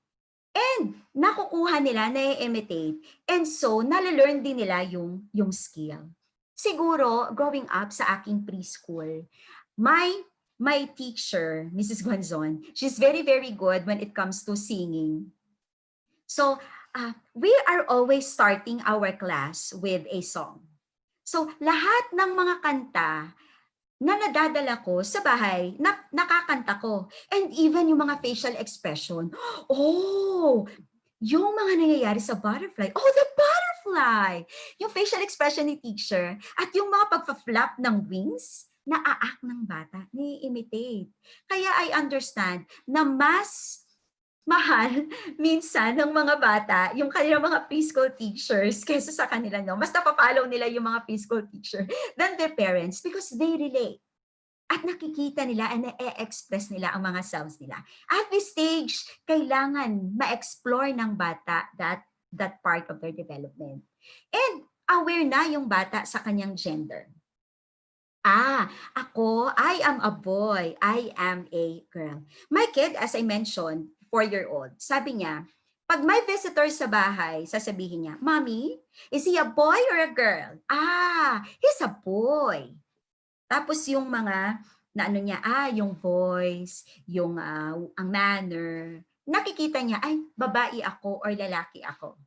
And nakukuha nila, na-imitate. And so, nalalearn din nila yung skill. Siguro, growing up sa aking preschool, my teacher, Mrs. Guanzon, she's very, very good when it comes to singing. So, we are always starting our class with a song. So, lahat ng mga kanta na nadadala ko sa bahay, nakakanta ko. And even yung mga facial expression, yung mga nangyayari sa butterfly, the butterfly! Yung facial expression ni teacher at yung mga pagpa-flap ng wings, na-aak ng bata, ni-imitate. Kaya I understand na mas mahal minsan ng mga bata yung kanilang mga preschool teachers kaysa sa kanila, no? Mas napapollow nila yung mga preschool teacher than their parents because they relate. At nakikita nila and na-express nila ang mga selves nila. At this stage, kailangan ma-explore ng bata that part of their development. And aware na yung bata sa kanyang gender. Ako, I am a boy, I am a girl. My kid, as I mentioned, 4-year-old, sabi niya, pag may visitor sa bahay, sasabihin niya, Mommy, is he a boy or a girl? He's a boy. Tapos yung mga, yung voice, yung ang manner, nakikita niya, babae ako or lalaki ako.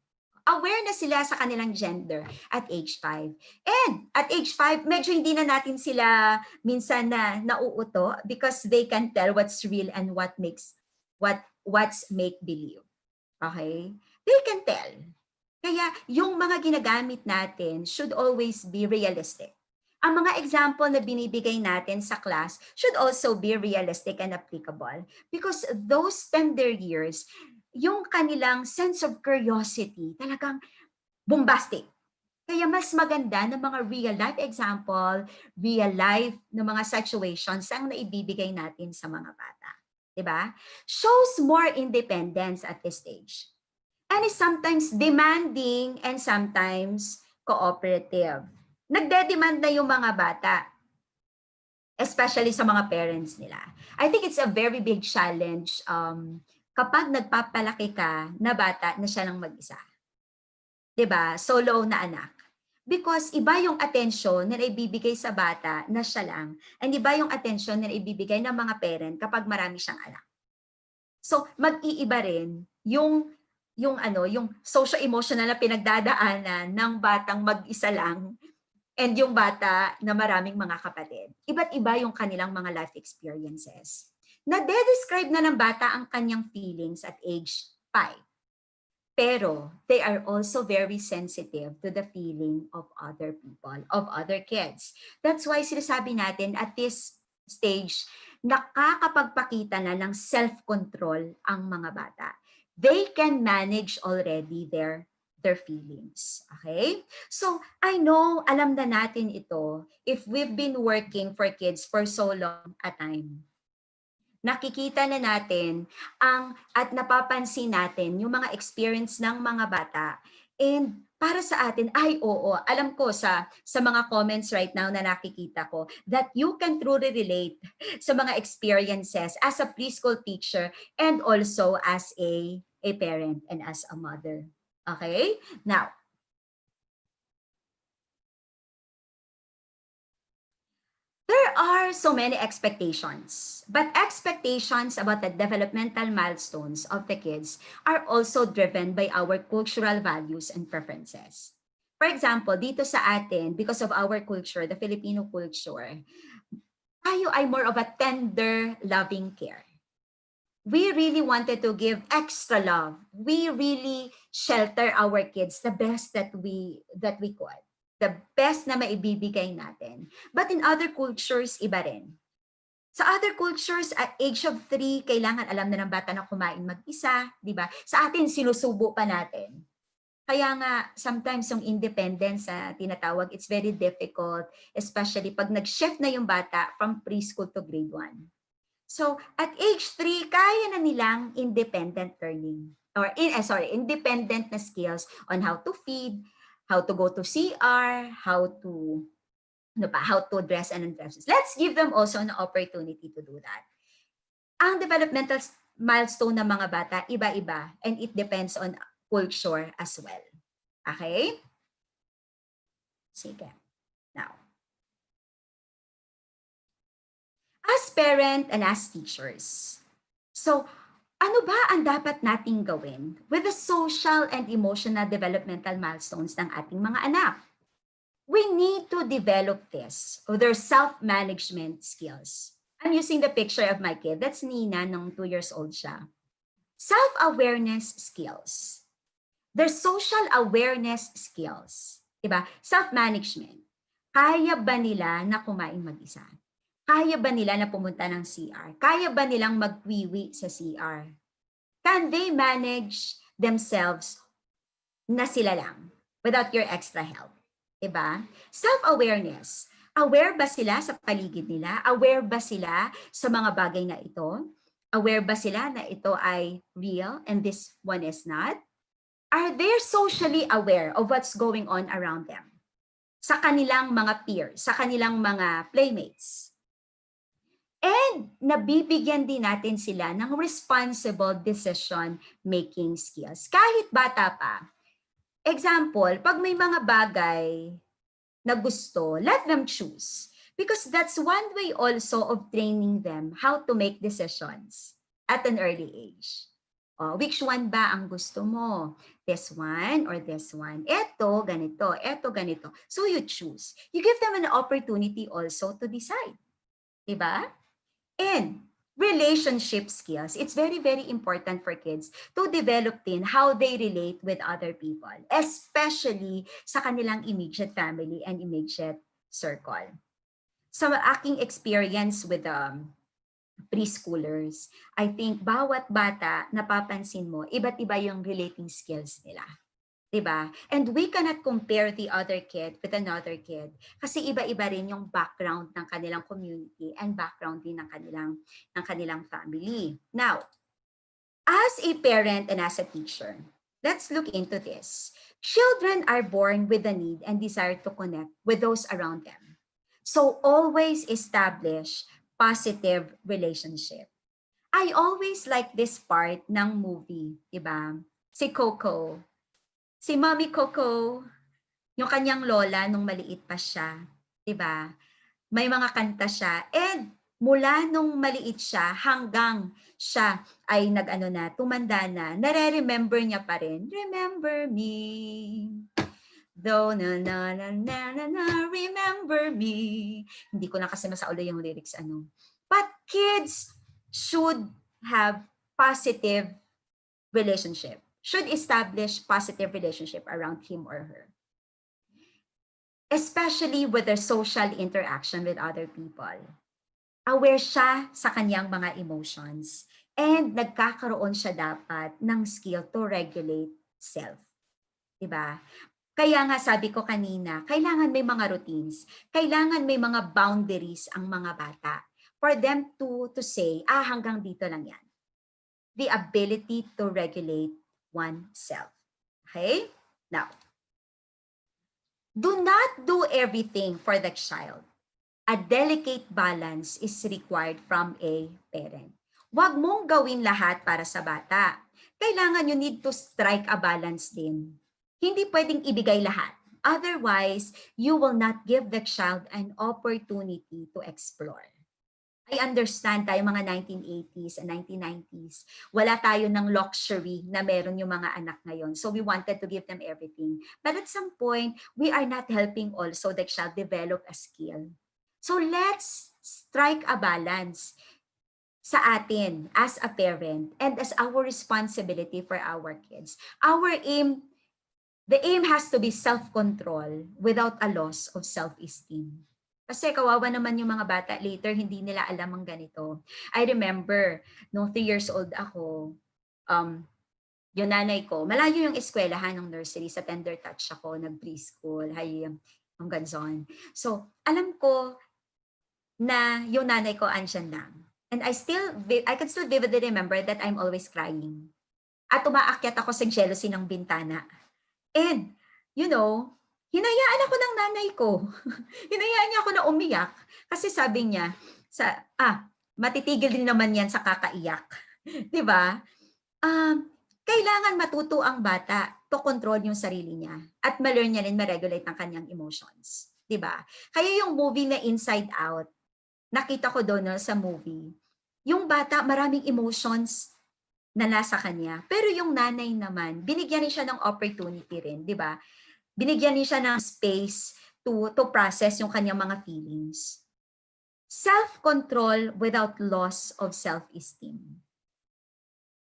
Aware na sila sa kanilang gender at age 5. And at age 5, medyo hindi na natin sila minsan na nauuto because they can tell what's real and what's make-believe. Okay? They can tell. Kaya yung mga ginagamit natin should always be realistic. Ang mga example na binibigay natin sa class should also be realistic and applicable because those tender years, yung kanilang sense of curiosity talagang bombastic. Kaya mas maganda ng mga real-life example, real-life na mga situations ang naibibigay natin sa mga bata. Diba? Shows more independence at this stage. And is sometimes demanding and sometimes cooperative. nagde-demand na yung mga bata, especially sa mga parents nila. I think it's a very big challenge kapag nagpapalaki ka na bata na siya lang mag-isa. 'Di ba? Solo na anak. Because iba yung atensyon na ibibigay sa bata na siya lang, and iba yung atensyon na ibibigay ng mga parent kapag marami siyang anak. So, mag-iiba rin yung socio-emotional na pinagdadaanan ng batang mag-isa lang and yung bata na maraming mga kapatid. Iba't iba yung kanilang mga life experiences. Nade-describe na ng bata ang kanyang feelings at age 5. Pero they are also very sensitive to the feeling of other people, of other kids. That's why sinasabi natin at this stage, nakakapagpakita na ng self-control ang mga bata. They can manage already their feelings. Okay? So, I know, alam na natin ito if we've been working for kids for so long a time. Nakikita na natin at napapansin natin yung mga experience ng mga bata. And para sa atin, ay oo, alam ko sa mga comments right now na nakikita ko that you can truly relate sa mga experiences as a preschool teacher and also as a parent and as a mother. Okay? Now, there are so many expectations, but expectations about the developmental milestones of the kids are also driven by our cultural values and preferences. For example, dito sa atin, because of our culture, the Filipino culture, tayo ay more of a tender, loving care. We really wanted to give extra love. We really shelter our kids the best that we could. The best na maibibigay natin. But in other cultures, iba rin. Sa other cultures, at age of 3, kailangan alam na ng bata na kumain mag-isa, di ba? Sa atin, sinusubo pa natin. Kaya nga, sometimes yung independence na tinatawag, it's very difficult, especially pag nag-shift na yung bata from preschool to grade 1. So, at age 3, kaya na nilang independent learning. Independent na skills on how to feed, how to go to CR, how to dress and undress. Let's give them also an opportunity to do that. Ang developmental milestone ng mga bata, iba-iba, and it depends on culture as well. Okay? Sige. Now, as parent and as teachers, so ano ba ang dapat nating gawin with the social and emotional developmental milestones ng ating mga anak? We need to develop this, or their self-management skills. I'm using the picture of my kid. That's Nina, nung 2 years old siya. Self-awareness skills. Their social awareness skills. Diba? Self-management. Kaya ba nila na kumain mag-isa? Kaya ba nila na pumunta ng CR? Kaya ba nilang magwiwi sa CR? Can they manage themselves na sila lang without your extra help? Diba? Self-awareness. Aware ba sila sa paligid nila? Aware ba sila sa mga bagay na ito? Aware ba sila na ito ay real and this one is not? Are they socially aware of what's going on around them? Sa kanilang mga peers, sa kanilang mga playmates. And nabibigyan din natin sila ng responsible decision-making skills. Kahit bata pa. Example, pag may mga bagay na gusto, let them choose. Because that's one way also of training them how to make decisions at an early age. Which one ba ang gusto mo? This one or this one? Eto, ganito. Eto, ganito. So you choose. You give them an opportunity also to decide. Diba? And relationship skills. It's very, very important for kids to develop din how they relate with other people, especially sa kanilang immediate family and immediate circle. Sa aking experience with preschoolers, I think bawat bata, napapansin mo, iba't iba yung relating skills nila. Diba? And we cannot compare the other kid with another kid kasi iba-iba rin yung background ng kanilang community and background din ng kanilang family. Now, as a parent and as a teacher, let's look into this. Children are born with the need and desire to connect with those around them. So always establish positive relationship. I always like this part ng movie, diba? Si Coco. Si Mommy Coco, yung kanyang lola nung maliit pa siya, diba? May mga kanta siya. And mula nung maliit siya hanggang siya ay nag-ano na, tumanda na, nare-remember niya pa rin. Remember me. Though na na na na na na, remember me. Hindi ko na kasi masaulo yung lyrics ano. But kids should have positive relationship. Should establish positive relationship around him or her. Especially with their social interaction with other people. Aware siya sa kanyang mga emotions and nagkakaroon siya dapat ng skill to regulate self. Diba? Kaya nga sabi ko kanina, kailangan may mga routines, kailangan may mga boundaries ang mga bata for them to say, hanggang dito lang yan. The ability to regulate oneself. Okay? Now, do not do everything for the child. A delicate balance is required from a parent. Huwag mong gawin lahat para sa bata. Kailangan you need to strike a balance din. Hindi pwedeng ibigay lahat. Otherwise, you will not give the child an opportunity to explore. I understand tayo mga 1980s and 1990s. Wala tayo ng luxury na meron yung mga anak ngayon. So we wanted to give them everything. But at some point, we are not helping also the child develop a skill. So let's strike a balance sa atin as a parent and as our responsibility for our kids. The aim has to be self-control without a loss of self-esteem. Kasi kawawa naman yung mga bata later, hindi nila alam ang ganito. I remember, nung 3 years old ako, yung nanay ko, malayo yung eskwelahan ng nursery, sa tender touch ako, nag-preschool, hanggang zon. So, alam ko na yung nanay ko andyan lang. And I can still vividly remember that I'm always crying. At umaakyat ako sa jealousy ng bintana. And, hinayaan ako ng nanay ko. Hinayaan niya ako na umiyak. Kasi sabi niya, matitigil din naman yan sa kakaiyak. Diba? Kailangan matuto ang bata to control yung sarili niya. At ma-learn niya rin ma-regulate ang kanyang emotions. Diba? Kaya yung movie na Inside Out, nakita ko doon sa movie, yung bata maraming emotions na nasa kanya. Pero yung nanay naman, binigyan rin siya ng opportunity rin, di ba? Binigyan rin siya ng space to process yung kanyang mga feelings. Self-control without loss of self-esteem.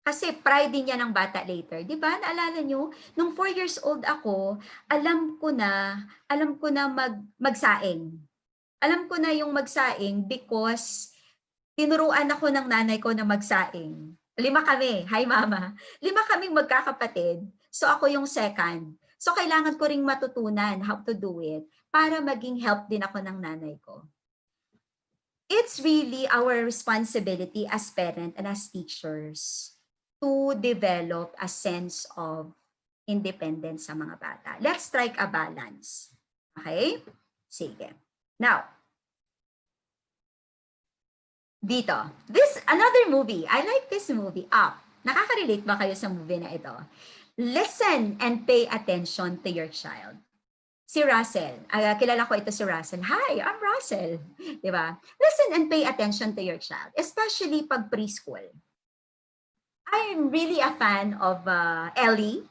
Kasi pride din yan ng bata later. Di ba? Naalala nyo, nung 4 years old ako, alam ko na magsaing. Alam ko na yung magsaing because tinuruan ako ng nanay ko na magsaing. 5 kami. Hi, Mama. 5 kaming magkakapatid. So, ako yung second. So, kailangan ko ring matutunan how to do it para maging help din ako ng nanay ko. It's really our responsibility as parents and as teachers to develop a sense of independence sa mga bata. Let's strike a balance. Okay? Sige. Now, dito. Another movie. I like this movie. Up. Nakaka-relate ba kayo sa movie na ito? Listen and pay attention to your child. Si Russell. Kilala ko ito si Russell. Hi, I'm Russell. Diba? Listen and pay attention to your child. Especially pag preschool. I'm really a fan of Ellie.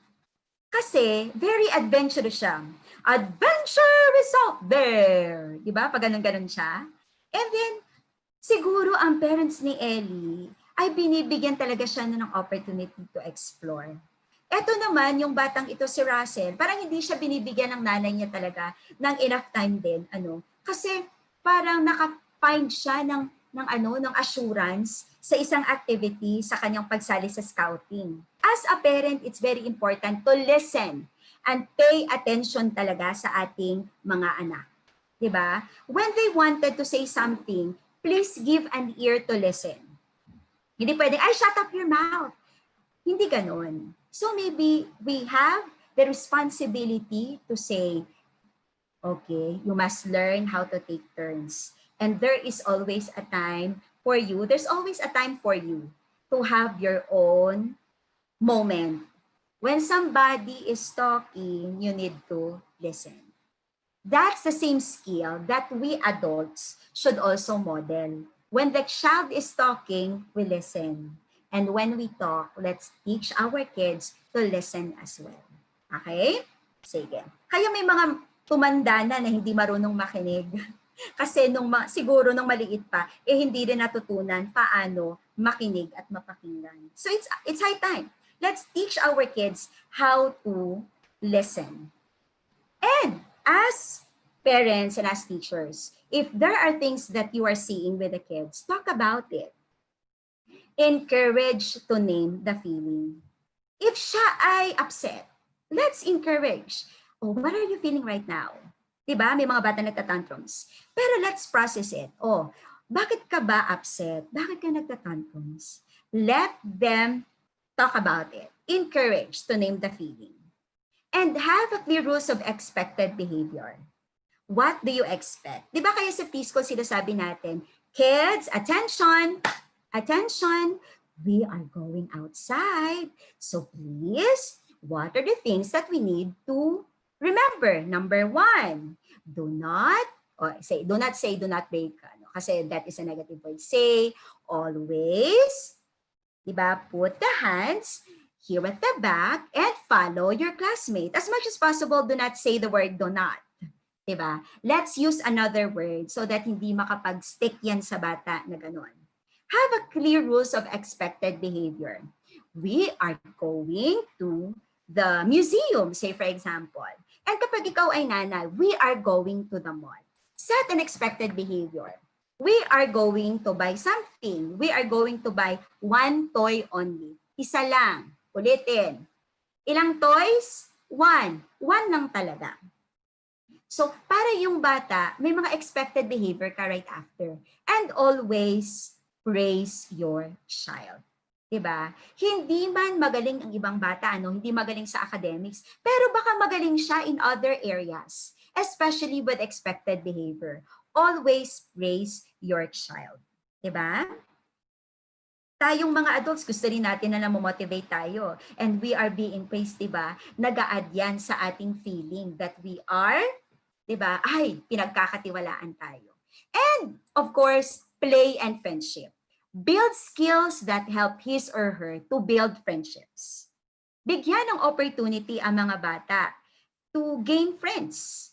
Kasi very adventurous siya. Adventure is out there. Diba? Pag ganun-ganun siya. And then, siguro ang parents ni Ellie ay binibigyan talaga siya ng opportunity to explore. Ito naman, yung batang ito si Russell, parang hindi siya binibigyan ng nanay niya talaga ng enough time din. Kasi parang naka-find siya ng assurance sa isang activity sa kanyang pagsali sa scouting. As a parent, it's very important to listen and pay attention talaga sa ating mga anak. Diba? When they wanted to say something, please give an ear to listen. Hindi pwedeng, shut up your mouth. Hindi ganon. So maybe we have the responsibility to say, okay, you must learn how to take turns. And there is always a time for you. There's always a time for you to have your own moment. When somebody is talking, you need to listen. That's the same skill that we adults should also model. When the child is talking, we listen. And when we talk, let's teach our kids to listen as well. Okay? Sige. Kayo may mga tumanda na hindi marunong makinig. Kasi siguro nung maliit pa, hindi rin natutunan paano makinig at mapakinggan. So it's high time. Let's teach our kids how to listen. And as parents and as teachers, if there are things that you are seeing with the kids, talk about it. Encourage to name the feeling. If siya ay upset, let's encourage. Oh, what are you feeling right now? Diba? May mga bata nagtatantrums. Pero let's process it. Oh, bakit ka ba upset? Bakit ka nagtatantrums? Let them talk about it. Encourage to name the feeling. And have a clear rules of expected behavior. What do you expect? Di ba kaya sa preschool sinasabi natin, kids, attention, attention, we are going outside. So please, what are the things that we need to remember? Number 1, do not say, do not break. Kasi that is a negative word. Say, always, diba, put the hands here at the back and follow your classmate. As much as possible, do not say the word do not. Diba? Let's use another word so that hindi makapag-stick yan sa bata na ganon. Have a clear rules of expected behavior. We are going to the museum, say for example. And kapag ikaw ay nanay, we are going to the mall. Set an expected behavior. We are going to buy something. We are going to buy one toy only. Isa lang. Ulitin. Ilang toys? One. One lang talaga. So, para yung bata, may mga expected behavior ka right after. And always praise your child. Diba? Hindi man magaling ang ibang bata, hindi magaling sa academics, pero baka magaling siya in other areas, especially with expected behavior. Always praise your child. Diba? Tayong mga adults, gusto rin natin na namomotivate tayo. And we are being praised, diba? Nag-a-add yan sa ating feeling that we are, diba? Ay, pinagkakatiwalaan tayo. And, of course, play and friendship. Build skills that help his or her to build friendships. Bigyan ng opportunity ang mga bata to gain friends.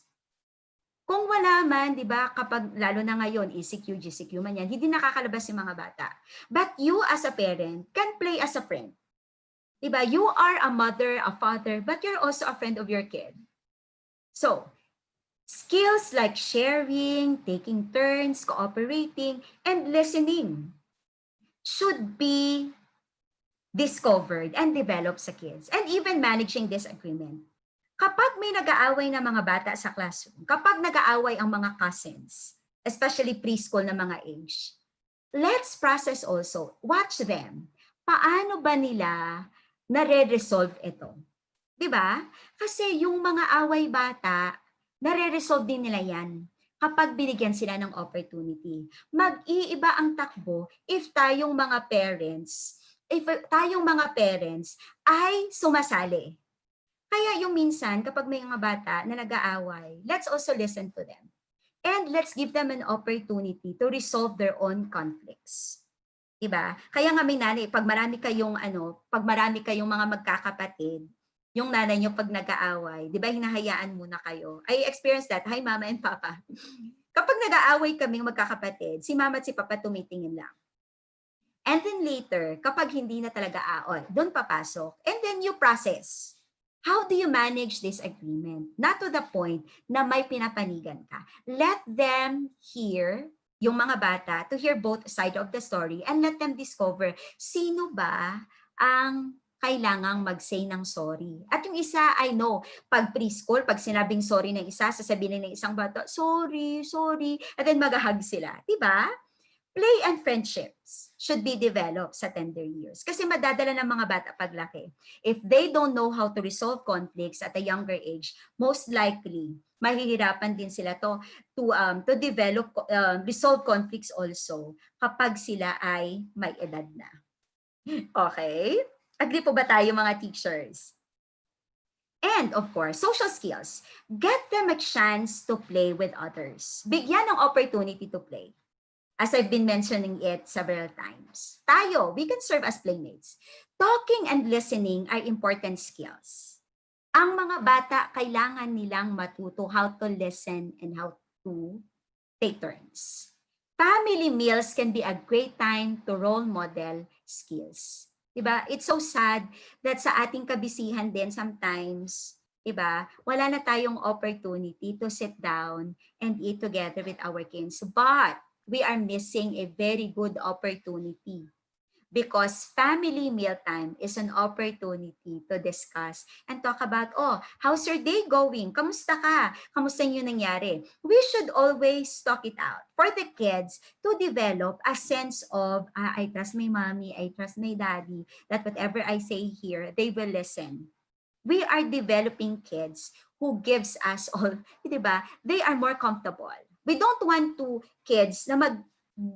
Kung wala man, di ba, kapag lalo na ngayon, ECQ, GCQ man yan, hindi nakakalabas yung mga bata. But you as a parent can play as a friend. Di ba? You are a mother, a father, but you're also a friend of your kid. So, skills like sharing, taking turns, cooperating, and listening should be discovered and developed sa kids. And even managing disagreement. Kapag may nag-aaway na mga bata sa classroom, kapag nag-aaway ang mga cousins, especially preschool na mga age, let's process also, watch them. Paano ba nila nare-resolve ito? Diba? Kasi yung mga away bata, nare-resolve din nila yan kapag binigyan sila ng opportunity. Mag-iiba ang takbo if tayong mga parents ay sumasali. Kaya yung minsan, kapag may mga bata na nag-aaway, let's also listen to them. And let's give them an opportunity to resolve their own conflicts. Diba? Kaya nga may nanay, pag marami kayong mga magkakapatid, yung nanay nyo pag nag-aaway, diba hinahayaan muna kayo. I experienced that. Hi, mama and papa. Kapag nag-aaway kaming magkakapatid, si mama at si papa tumitingin lang. And then later, kapag hindi na talaga doon papasok. And then you process. How do you manage this agreement? Not to the point na may pinapanigan ka. Let them hear, yung mga bata, to hear both sides of the story and let them discover sino ba ang kailangang mag-say ng sorry. At yung isa, I know, pag preschool, pag sinabing sorry ng isa, sasabihin ng isang bata, sorry, and then mag-hug sila. Diba? Play and friendships should be developed sa tender years. Kasi madadala ng mga bata paglaki. If they don't know how to resolve conflicts at a younger age, most likely, mahihirapan din sila to develop, resolve conflicts also kapag sila ay may edad na. Okay? Agree po ba tayo mga teachers? And of course, social skills. Get them a chance to play with others. Bigyan ng opportunity to play. As I've been mentioning it several times. Tayo, we can serve as playmates. Talking and listening are important skills. Ang mga bata, kailangan nilang matuto how to listen and how to take turns. Family meals can be a great time to role model skills. Diba? It's so sad that sa ating kabisihan din sometimes, diba, wala na tayong opportunity to sit down and eat together with our kids. But we are missing a very good opportunity because family mealtime is an opportunity to discuss and talk about, oh, how's your day going? Kamusta ka? Kamusta yung nangyari? We should always talk it out for the kids to develop a sense of, I trust my mommy, I trust my daddy, that whatever I say here, they will listen. We are developing kids who gives us all, di ba? They are more comfortable. We don't want to kids na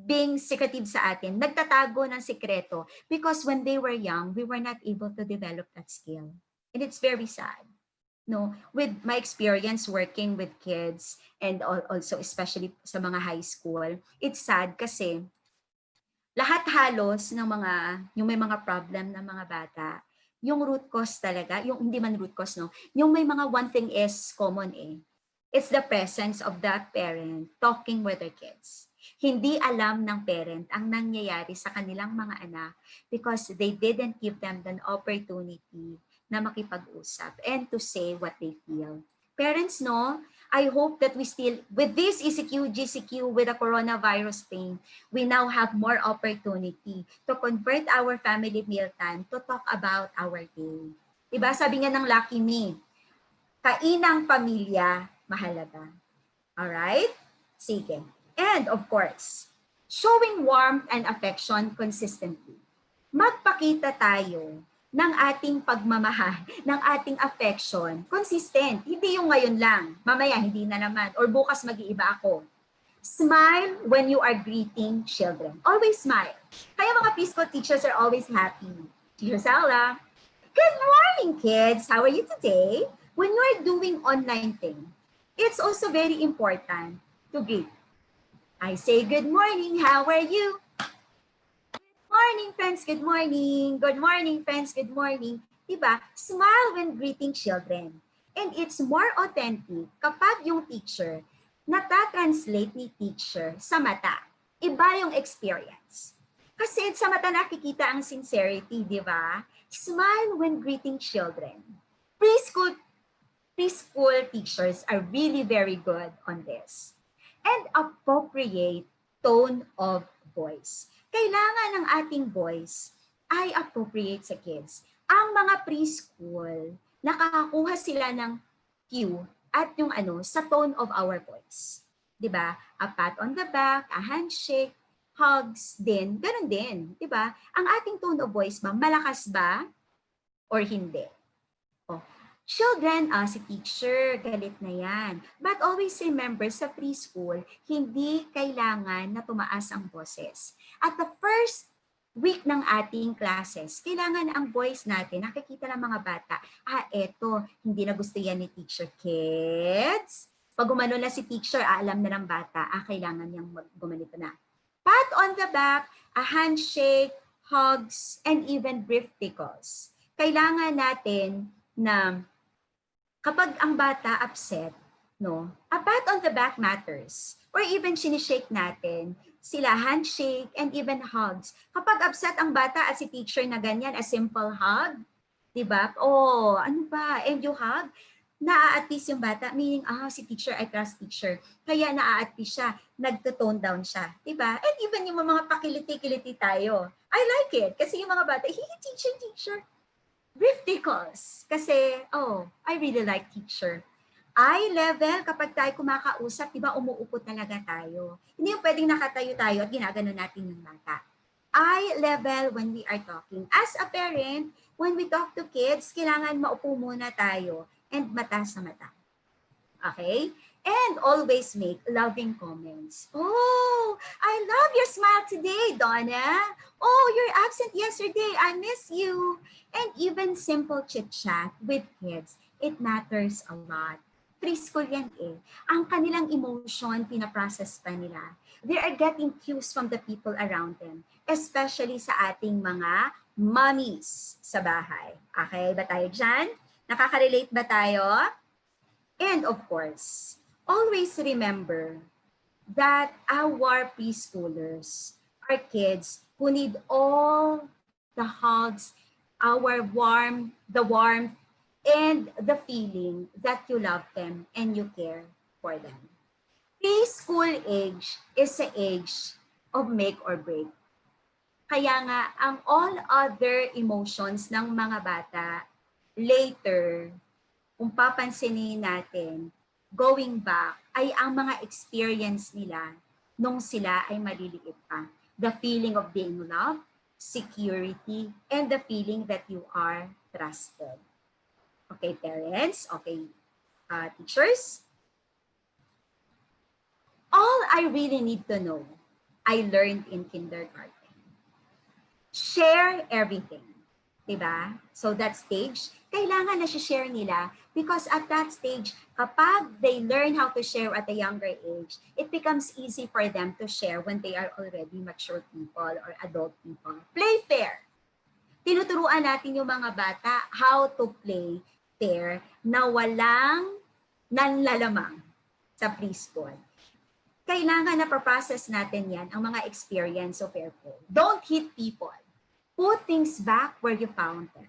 being secretive sa atin, nagtatago ng sikreto because when they were young, we were not able to develop that skill. And it's very sad. No, with my experience working with kids and also especially sa mga high school, it's sad kasi lahat halos ng yung may mga problem ng mga bata, yung root cause talaga, yung hindi man root cause, no, yung may mga one thing is common eh. It's the presence of that parent talking with their kids. Hindi alam ng parent ang nangyayari sa kanilang mga anak because they didn't give them the opportunity na makipag-usap and to say what they feel. Parents, no, I hope that we still, with this ECQ, GCQ, with the coronavirus thing, we now have more opportunity to convert our family mealtime to talk about our day. Diba? Sabi nga ng Lucky Me, kainang pamilya, mahalaga. Alright? Sige. And of course, showing warmth and affection consistently. Magpakita tayo ng ating pagmamahal, ng ating affection, consistent. Hindi yung ngayon lang, mamaya hindi na naman, or bukas mag-iiba ako. Smile when you are greeting children. Always smile. Kaya mga preschool teachers are always happy. Teacher Sala, good morning kids! How are you today? When you are doing online thing, it's also very important to greet. I say, good morning, how are you? Good morning, friends, good morning. Good morning, friends, good morning. Diba? Smile when greeting children. And it's more authentic kapag yung teacher, nata-translate ni teacher sa mata. Iba yung experience. Kasi sa mata nakikita ang sincerity, di ba? Smile when greeting children. Preschool teachers are really very good on this. And appropriate tone of voice. Kailangan ng ating voice ay appropriate sa kids. Ang mga preschool, nakakakuha sila ng cue at yung sa tone of our voice. 'Di ba? A pat on the back, a handshake, hugs din, ganun din, 'di ba? Ang ating tone of voice ba, malakas ba or hindi? Oh, children, si teacher, galit na yan. But always remember, sa preschool, hindi kailangan na tumaas ang boses. At the first week ng ating classes, kailangan ang voice natin, nakikita ng mga bata, eto, hindi na gusto yan ni teacher. Kids, pag gumano na si teacher, alam na ng bata, kailangan niyang gumanito na. Pat on the back, a handshake, hugs, and even brief tickles. Kailangan natin na kapag ang bata upset, no, a pat on the back matters. Or even sinishake natin, sila handshake and even hugs. Kapag upset ang bata at si teacher na ganyan, a simple hug, di ba? Oh, ano ba? And you hug? Naa-at-peace yung bata, meaning, si teacher, I trust teacher. Kaya naa-at-peace siya, nagto-tone down siya. Di ba? And even yung mga pakiliti-kiliti tayo, I like it. Kasi yung mga bata, teacher, brief tickles. Kasi, I really like teacher. Eye level, kapag tayo kumakausap, di ba umuupo talaga tayo. Hindi yung pwedeng nakatayo tayo at ginagano natin yung bata. Eye level when we are talking. As a parent, when we talk to kids, kailangan maupo muna tayo and mata sa mata. Okay? And always make loving comments. Oh, I love your smile today, Donna. Oh, you're absent yesterday. I miss you. And even simple chit-chat with kids, it matters a lot. Preschool yan eh. Ang kanilang emotion, pinaprocess pa nila. They are getting cues from the people around them, especially sa ating mga mommies sa bahay. Okay ba tayo dyan? Nakaka-relate ba tayo? And of course, always remember that our preschoolers are kids who need all the hugs, the warmth, and the feeling that you love them and you care for them. Preschool age is the age of make or break. Kaya nga, ang all other emotions ng mga bata later, kung papansinin natin, going back, ay ang mga experience nila nung sila ay maliliit pa. The feeling of being loved, security, and the feeling that you are trusted. Okay, parents? Okay, teachers? All I really need to know, I learned in kindergarten. Share everything. Diba? So that stage, kailangan na share nila because at that stage, kapag they learn how to share at a younger age, it becomes easy for them to share when they are already mature people or adult people. Play fair. Tinuturuan natin yung mga bata how to play fair na walang nanlalamang sa preschool. Kailangan na process natin yan, ang mga experience of fair play. Don't hit people. Put things back where you found them.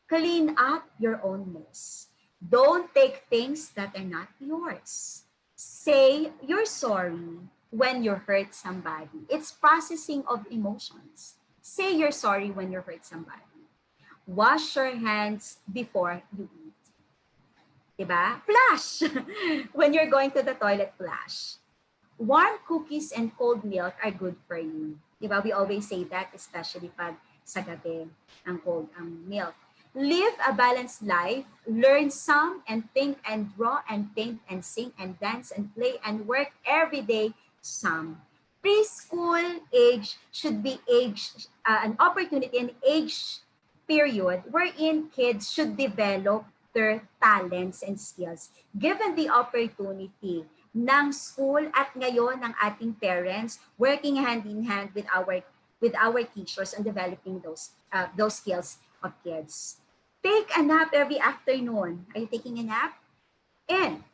Clean up your own mess. Don't take things that are not yours. Say you're sorry when you hurt somebody. It's processing of emotions. Say you're sorry when you hurt somebody. Wash your hands before you eat. Diba? Flush! When you're going to the toilet, flush. Warm cookies and cold milk are good for you. Diba? We always say that, especially pag sa gabi, ang cold, ang milk. Live a balanced life. Learn some and think and draw and paint and sing and dance and play and work every day some. Preschool age should be an opportunity, an age period wherein kids should develop their talents and skills given the opportunity ng school at ngayon ng ating parents working hand in hand with our teachers and developing those skills of kids. Take a nap every afternoon. Are you taking a nap? And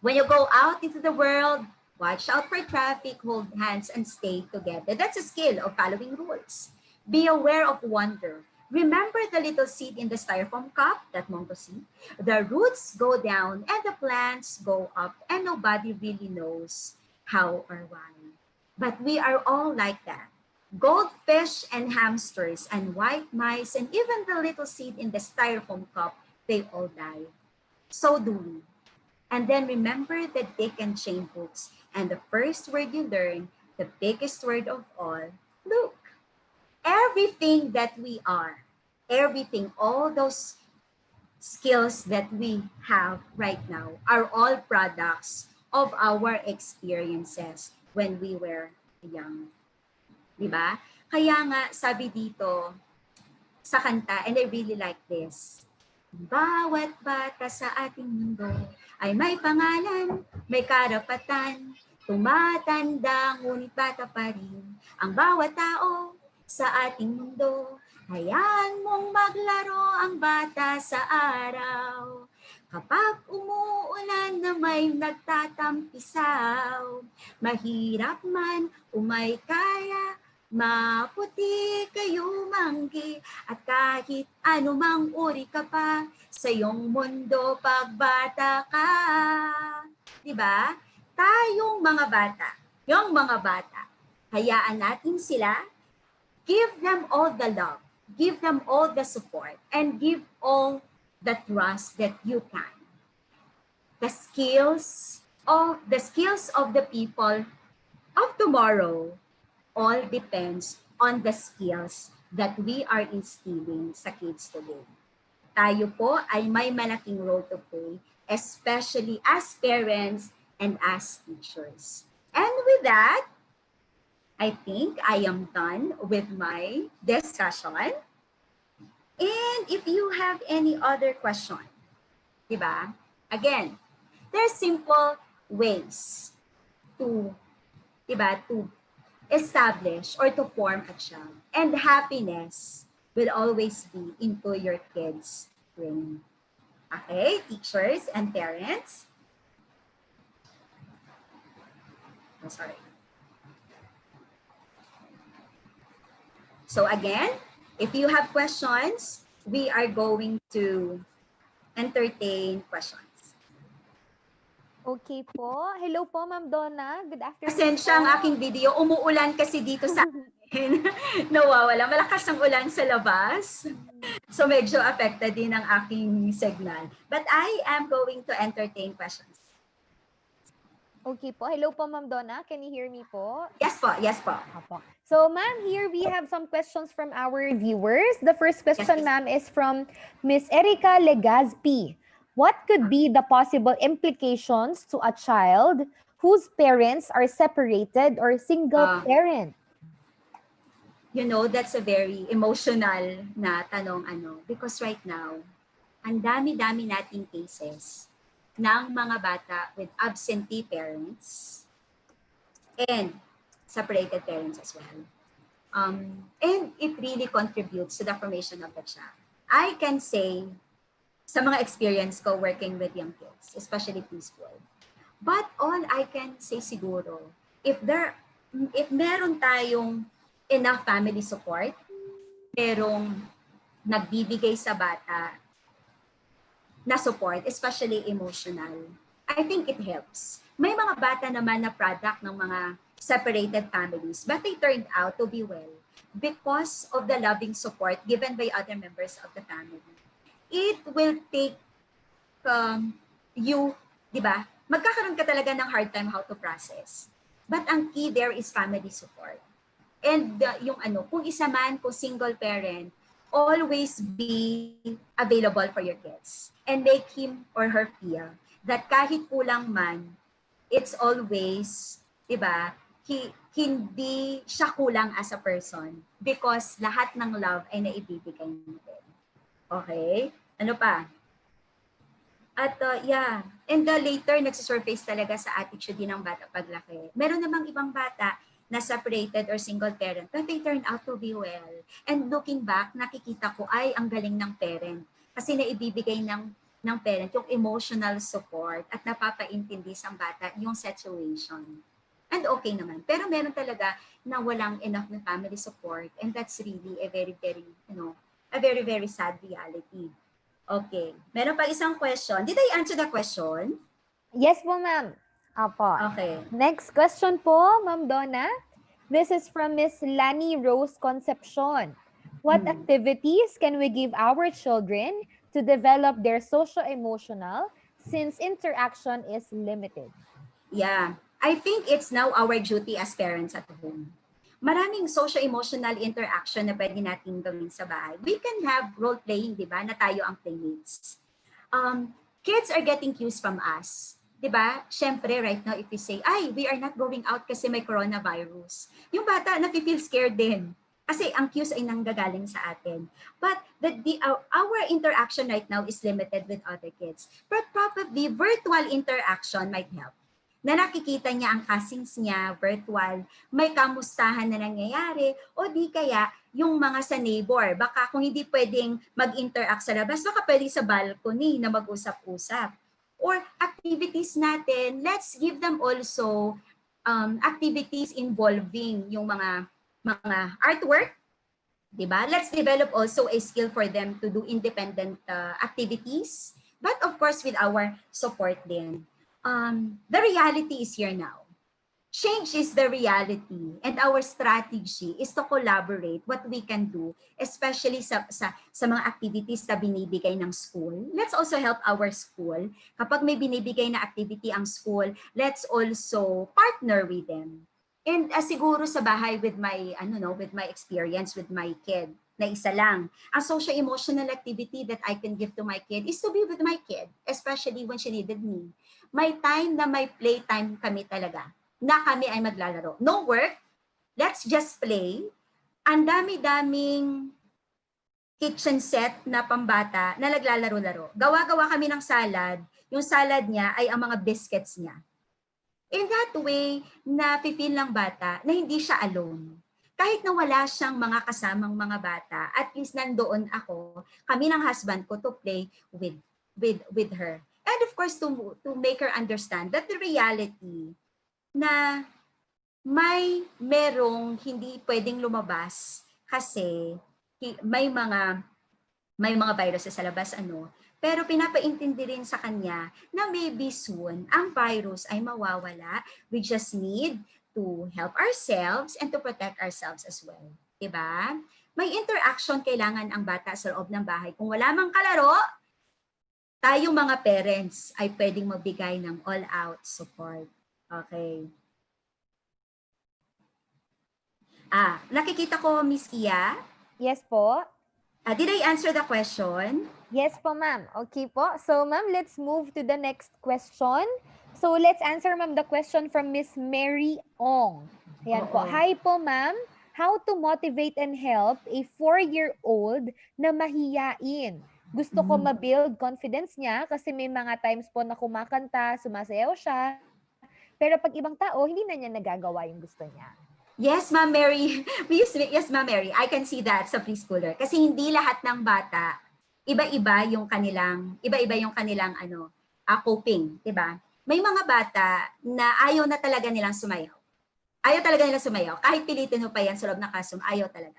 when you go out into the world, watch out for traffic, hold hands, and stay together. That's a skill of following rules. Be aware of wonder. Remember the little seed in the styrofoam cup, that mango seed? The roots go down and the plants go up and nobody really knows how or why. But we are all like that. Goldfish and hamsters and white mice and even the little seed in the styrofoam cup, they all die. So do we. And then remember the Dick and Jane books. And the first word you learn, the biggest word of all, look. Everything that we are, everything, all those skills that we have right now are all products of our experiences when we were young. Diba? Kaya nga, sabi dito sa kanta, and I really like this, bawat bata sa ating mundo ay may pangalan, may karapatan, tumatanda ngunit bata pa rin ang bawat tao sa ating mundo. Hayaan mong maglaro ang bata sa araw. Kapag umuulan na may nagtatampisaw, mahirap man o may kaya, maputi kayo manggi, at kahit anumang uri ka pa, sa iyong mundo pagbata ka. Diba? Tayong mga bata, yung mga bata, hayaan natin sila, give them all the love, give them all the support, and give all the trust that you can. the skills of the people of tomorrow all depends on the skills that we are instilling sa kids today. Tayo po ay may malaking role to play, especially as parents and as teachers. And with that, I think I am done with my discussion. And if you have any other question, diba? Again, there's simple ways to, diba, to establish or to form a child. And happiness will always be into your kids' brain. Okay, teachers and parents. Oh, sorry. So again, if you have questions, we are going to entertain questions. Okay po. Hello po, Ma'am Donna. Good afternoon Pasensya ang po. aking video. Umuulan kasi dito sa akin. Nawawala. Malakas ang ulan sa labas. So medyo affected din ang aking signal. But I am going to entertain questions. Okay po. Hello po, Ma'am Donna. Can you hear me po? Yes po, yes po. Opo. So, ma'am, here we have some questions from our viewers. The first question, Yes. ma'am, is from Miss Erica Legazpi. What could be the possible implications to a child whose parents are separated or single parent? That's a very emotional na tanong because right now, ang dami-dami nating cases ng mga bata with absentee parents and separated parents as well. And it really contributes to the formation of the child. I can say, sa mga experience ko working with young kids, especially preschool. But all I can say siguro, if meron tayong enough family support, merong nagbibigay sa bata na support, especially emotional, I think it helps. May mga bata naman na product ng mga separated families, but they turned out to be well because of the loving support given by other members of the family. It will take you, di ba? Magkakaroon ka talaga ng hard time how to process. But ang key there is family support. And kung isa man, kung single parent, always be available for your kids. And make him or her feel that kahit kulang man, it's always, di ba, hindi siya kulang as a person because lahat ng love ay naibibigay natin. Okay? Ano pa? At and later nagsisurface talaga sa attitude din ng bata paglaki. Meron namang ibang bata na separated or single parent, but they turn out to be well. And looking back, nakikita ko ay ang galing ng parent. Kasi naibibigay ng parent yung emotional support at napapaintindi sa bata yung situation. And okay naman. Pero meron talaga na walang enough na family support. And that's really a very, very, a very, very sad reality. Okay. Meron pa isang question. Did I answer the question? Yes po, ma'am. Apo. Okay. Next question po, Ma'am Donna. This is from Miss Lani Rose Concepcion. What activities can we give our children to develop their socio-emotional since interaction is limited? Yeah. I think it's now our duty as parents at home. Maraming socio-emotional interaction na pwede natin gawin sa bahay. We can have role-playing, di ba, na tayo ang playmates. Kids are getting cues from us. Di ba? Siyempre, right now, if we say, ay, we are not going out kasi may coronavirus. Yung bata, nafe-feel scared din. Kasi ang cues ay nanggagaling sa atin. But our interaction right now is limited with other kids. But probably, virtual interaction might help. Na nakikita niya ang cousins niya, virtual, may kamustahan na nangyayari, o di kaya yung mga sa neighbor. Baka kung hindi pwedeng mag-interact sa labas, baka pwede sa balcony na mag-usap-usap. Or activities natin, let's give them also activities involving yung mga artwork, di ba? Let's develop also a skill for them to do independent activities, but of course with our support din. The reality is here now. change is the reality, and our strategy is to collaborate what we can do, especially sa mga activities na binibigay ng school. Let's also help our school. Kapag may binibigay na activity ang school, let's also partner with them. And siguro sa bahay with my with my experience with my kid na isa lang. Ang socio-emotional activity that I can give to my kid is to be with my kid, especially when she needed me. May time na may playtime kami talaga na kami ay maglalaro. No work, let's just play. Ang dami-daming kitchen set na pambata na naglalaro-laro. Gawa-gawa kami ng salad. Yung salad niya ay ang mga biscuits niya. In that way, na-feel ng bata na hindi siya alone. Kahit na wala siyang mga kasamang mga bata, at least nandoon ako, kami ng husband ko to play with her. And of course, to make her understand that the reality na merong hindi pwedeng lumabas kasi may mga viruses sa labas pero pinapaintindi rin sa kanya na maybe soon ang virus ay mawawala. We just need to help ourselves and to protect ourselves as well. Diba? May interaction kailangan ang bata sa loob ng bahay. Kung wala mang kalaro, tayong mga parents ay pwedeng magbigay ng all-out support. Okay. Nakikita ko, Miss Kia. Yes po. Did I answer the question? Yes po, ma'am. Okay po. So, ma'am, let's move to the next question. So, let's answer, ma'am, the question from Miss Mary Ong. Ayan po. Hi po, ma'am. How to motivate and help a 4-year-old na mahiyain? Gusto ko ma-build confidence niya kasi may mga times po na kumakanta, sumasayaw siya. Pero pag ibang tao, hindi na niya nagagawa yung gusto niya. Yes, Ma'am Mary. Yes, Ma'am Mary. I can see that sa preschooler. Kasi hindi lahat ng bata, iba-iba yung kanilang coping, 'di ba? May mga bata na ayaw na talaga nilang sumayaw. Ayaw talaga nilang sumayaw. Kahit pilitin mo pa yan sa loob ng classroom, ayaw talaga.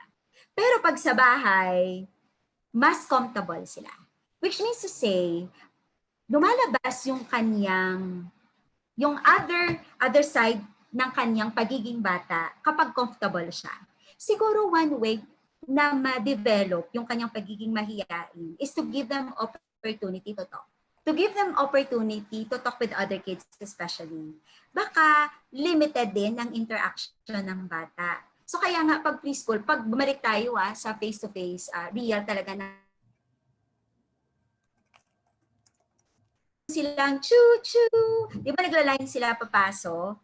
Pero pag sa bahay, mas comfortable sila. Which means to say, lumalabas yung other side ng kanyang pagiging bata kapag comfortable siya. Siguro one way na ma-develop yung kanyang pagiging mahiyain is to give them opportunity to talk. To give them opportunity to talk with other kids especially. Baka limited din ang interaction ng bata. So kaya nga pag preschool, pag bumalik tayo sa face-to-face, real talaga na silang choo-choo, di ba nagla-line sila papaso?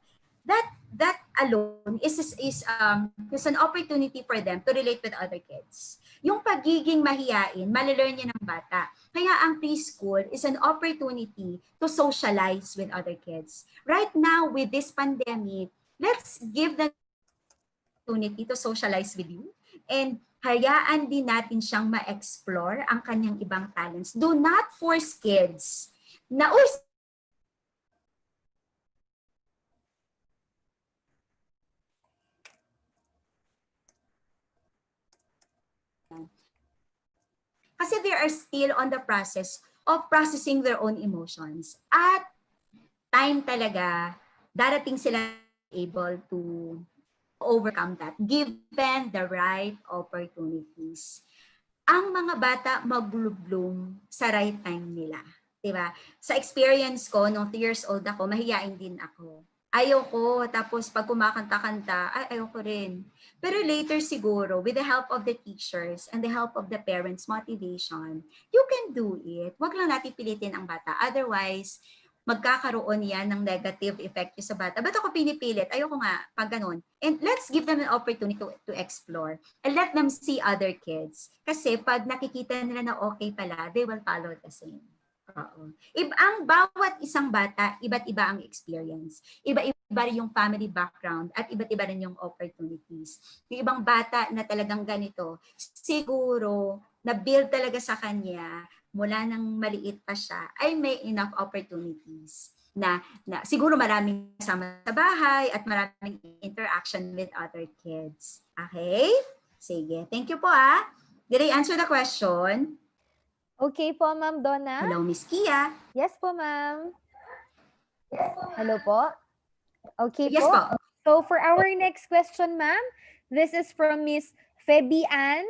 That alone is an opportunity for them to relate with other kids. Yung pagiging mahiyain, malalearn niya ng bata. Kaya ang preschool is an opportunity to socialize with other kids. Right now, with this pandemic, let's give the opportunity to socialize with you and hayaan din natin siyang ma-explore ang kanyang ibang talents. Do not force kids na kasi they are still on the process of processing their own emotions. At time talaga, darating sila able to overcome that, given the right opportunities. Ang mga bata mag-bloom sa right time nila. Diba? Sa experience ko, nung 2 years old ako, mahiyain din ako. Ayoko, tapos pag kumakanta-kanta, ayoko rin. Pero later siguro, with the help of the teachers and the help of the parents' motivation, you can do it. Huwag lang natin pilitin ang bata. Otherwise, magkakaroon yan ng negative effect sa bata. Ba't ako pinipilit? Ayoko nga, pag ganun. And let's give them an opportunity to explore. And let them see other kids. Kasi pag nakikita nila na okay pala, they will follow the same. Ang bawat isang bata, iba't iba ang experience. Iba-iba rin yung family background at iba't iba rin yung opportunities. Yung ibang bata na talagang ganito, siguro na-build talaga sa kanya mula nang maliit pa siya, ay may enough opportunities na siguro maraming kasama sa bahay at maraming interaction with other kids. Okay? Sige. Thank you po Did I answer the question? Okay po, Ma'am Donna. Hello, Miss Kia. Yes po, ma'am. Hello po. Okay Yes po. po. So for our next question, ma'am, this is from Miss Fabian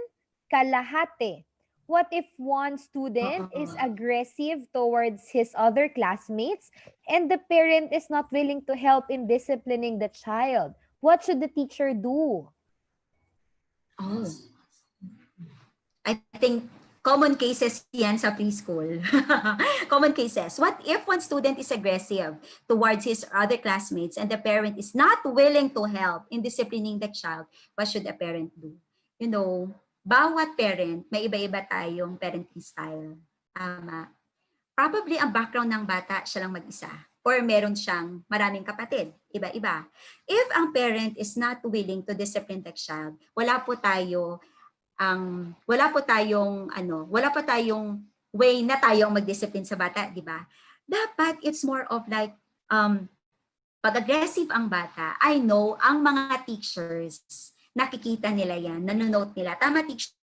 Kalahate. What if one student Oo. is aggressive towards his other classmates and the parent is not willing to help in disciplining the child? What should the teacher do? Oh, I think common cases yan sa preschool. Common cases. What if one student is aggressive towards his other classmates and the parent is not willing to help in disciplining the child? What should a parent do? You know, bawat parent, may iba-iba tayong parenting style. Tama. Probably ang background ng bata, siya lang mag-isa. Or meron siyang maraming kapatid, iba-iba. If ang parent is not willing to discipline the child, wala po tayong way na tayo ang mag-discipline sa bata, di ba? Dapat it's more of like pag aggressive ang bata, I know ang mga teachers nakikita nila yan, nanonote nila. Tama teacher,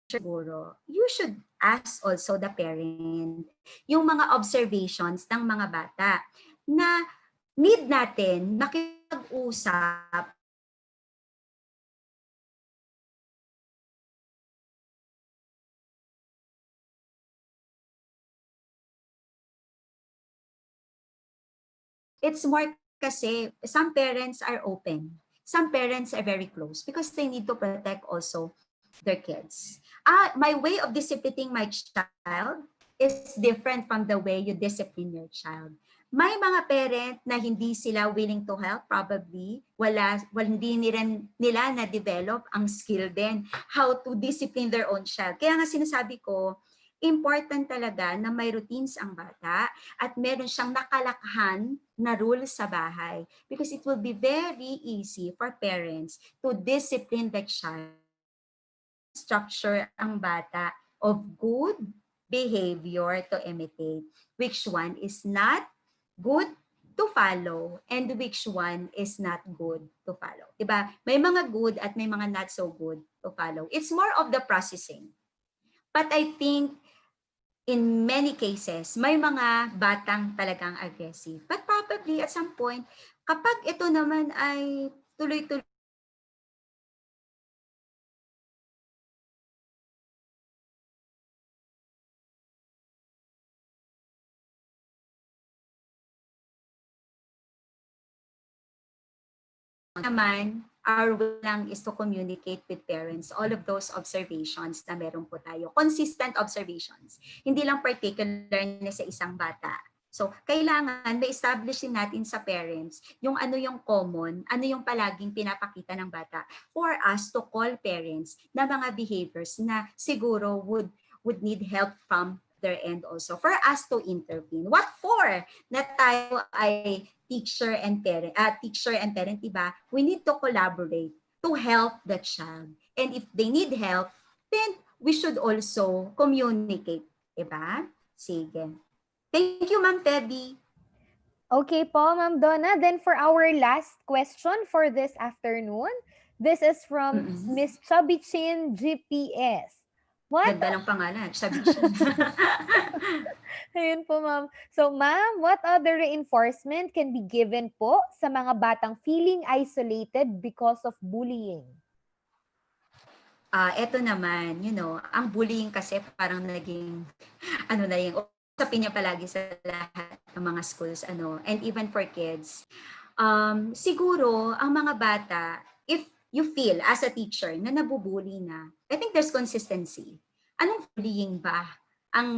siguro, you should ask also the parent yung mga observations ng mga bata na need natin makipag-usap it's more kasi some parents are open. Some parents are very close because they need to protect also their kids. My way of disciplining my child is different from the way you discipline your child. May mga parent na hindi sila willing to help, probably hindi nila na-develop ang skill din how to discipline their own child. Kaya nga sinasabi ko, important talaga na may routines ang bata at meron siyang nakalakhan na rules sa bahay because it will be very easy for parents to discipline the child, structure ang bata of good behavior to imitate, which one is not good to follow and which one is not good to follow. Diba? May mga good at may mga not so good to follow. It's more of the processing. But I think in many cases, may mga batang talagang aggressive. But probably at some point, kapag ito naman ay tuloy-tuloy naman, our will lang is to communicate with parents all of those observations na meron po tayo. Consistent observations. Hindi lang particular na sa isang bata. So, kailangan ma-establish din natin sa parents yung ano yung common, ano yung palaging pinapakita ng bata for us to call parents na mga behaviors na siguro would need help from their end also for us to intervene. What for? Na tayo ay teacher and parent, diba? We need to collaborate to help the child. And if they need help, then we should also communicate, diba? Sige. Thank you, Ma'am Feby. Okay po, Ma'am Donna. Then for our last question for this afternoon, this is from Mm-mm. Miss Chubby Chin GPS. What Ganda lang pangalan, Chabichin. Ayun po, ma'am. So, ma'am, what other reinforcement can be given po sa mga batang feeling isolated because of bullying? Eto naman, ang bullying kasi parang naging, ano na yung, usapin niya palagi sa lahat ng mga schools, and even for kids. Siguro, ang mga bata, if you feel as a teacher na nabubuli na, I think there's consistency. Anong bullying ba ang